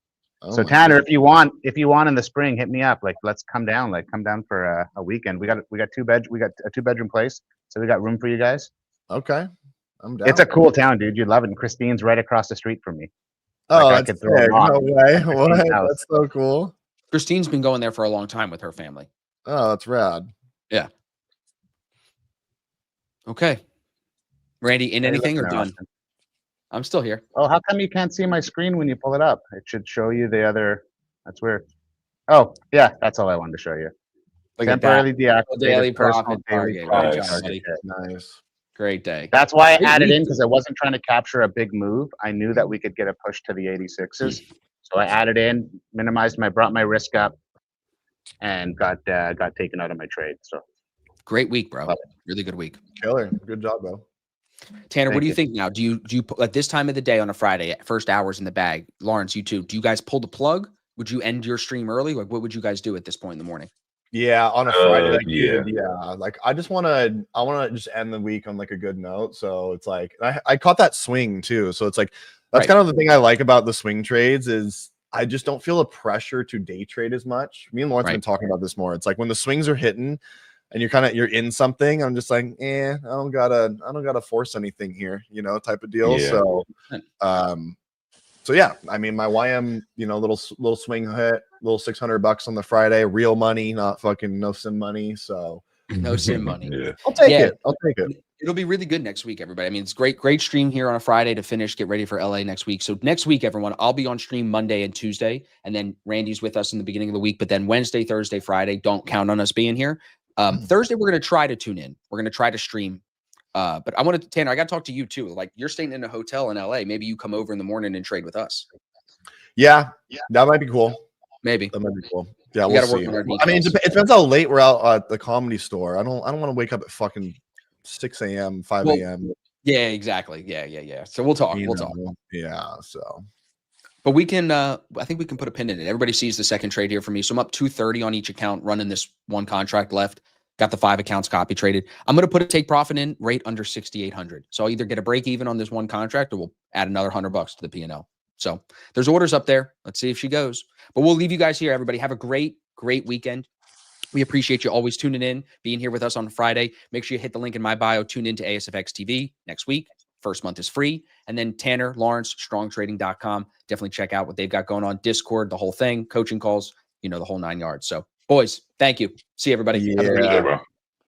Oh So my Tanner, goodness. if you want in the spring, hit me up. Like, let's come down. Like, come down for a weekend. We got a 2-bedroom place, so we got room for you guys. Okay, I'm down. It's a cool town, dude. You'd love it. And Christine's right across the street from me. Oh, like, I that's could throw a sick. rock No way. at What? Christine's house. That's so cool. Christine's been going there for a long time with her family. Oh, that's rad. Okay. Randy, in Hey, anything or listen, done? Austin. I'm still here. Oh, how come you can't see my screen when you pull it up? It should show you the other. That's weird. Oh, yeah, that's all I wanted to show you. Look at Temporarily that. deactivated Daily personal profit daily target. profit Good job, target. buddy. Nice. Great day. That's why I Great added week. in, because I wasn't trying to capture a big move. I knew that we could get a push to the 86s. So I added in, brought my risk up, and got taken out of my trade. So Great week, bro. Love Really good week. Killer. Good job, bro. Tanner, what Thank do you you. think now? Do you at this time of the day on a Friday, first hours in the bag? Lawrence, you too. Do you guys pull the plug? Would you end your stream early? Like, what would you guys do at this point in the morning? Yeah, on a Friday, like yeah. like I want to just end the week on like a good note. So it's like I caught that swing too. So it's like that's Right. kind of the thing I like about the swing trades is I just don't feel a pressure to day trade as much. Me and Lawrence have been talking about this more. It's like when the swings are hitting and you're in something, I'm just like, I don't gotta force anything here, type of deal. Yeah. So yeah, I mean my YM, little swing hit, little $600 on the Friday, real money, not fucking no sim money. So No sim money. Yeah. I'll take Yeah. it. I'll take it. It'll be really good next week, everybody. I mean, it's great stream here on a Friday to finish. Get ready for LA next week. So next week, everyone, I'll be on stream Monday and Tuesday, and then Randy's with us in the beginning of the week. But then Wednesday, Thursday, Friday, don't count on us being here. Thursday, we're going to try to tune in. We're going to try to stream. But I wanted to, Tanner, I got to talk to you too. Like you're staying in a hotel in LA. Maybe you come over in the morning and trade with us. Yeah, that might be cool. Maybe. That might be cool. Yeah, We we'll gotta work see. on our I mean, it details. depends how late we're out at the Comedy Store. I don't want to wake up at fucking 6 a.m., 5 Well, a.m. Yeah, exactly. Yeah. So we'll talk. you We'll talk. know? Yeah. So But we can, I think we can put a pin in it. Everybody sees the second trade here for me. So I'm up 230 on each account, running this one contract left. Got the 5 accounts copy traded. I'm going to put a take profit in rate under 6,800. So I'll either get a break even on this one contract or we'll add another $100 to the P&L. So there's orders up there. Let's see if she goes. But we'll leave you guys here, everybody. Have a great weekend. We appreciate you always tuning in, being here with us on Friday. Make sure you hit the link in my bio. Tune in to ASFX TV next week. First month is free. And then Tanner, Lawrence, strongtrading.com. Definitely check out what they've got going on. Discord, the whole thing, coaching calls, the whole 9 yards. So, boys, thank you. See you, everybody. Have a great Yeah. week. Bro.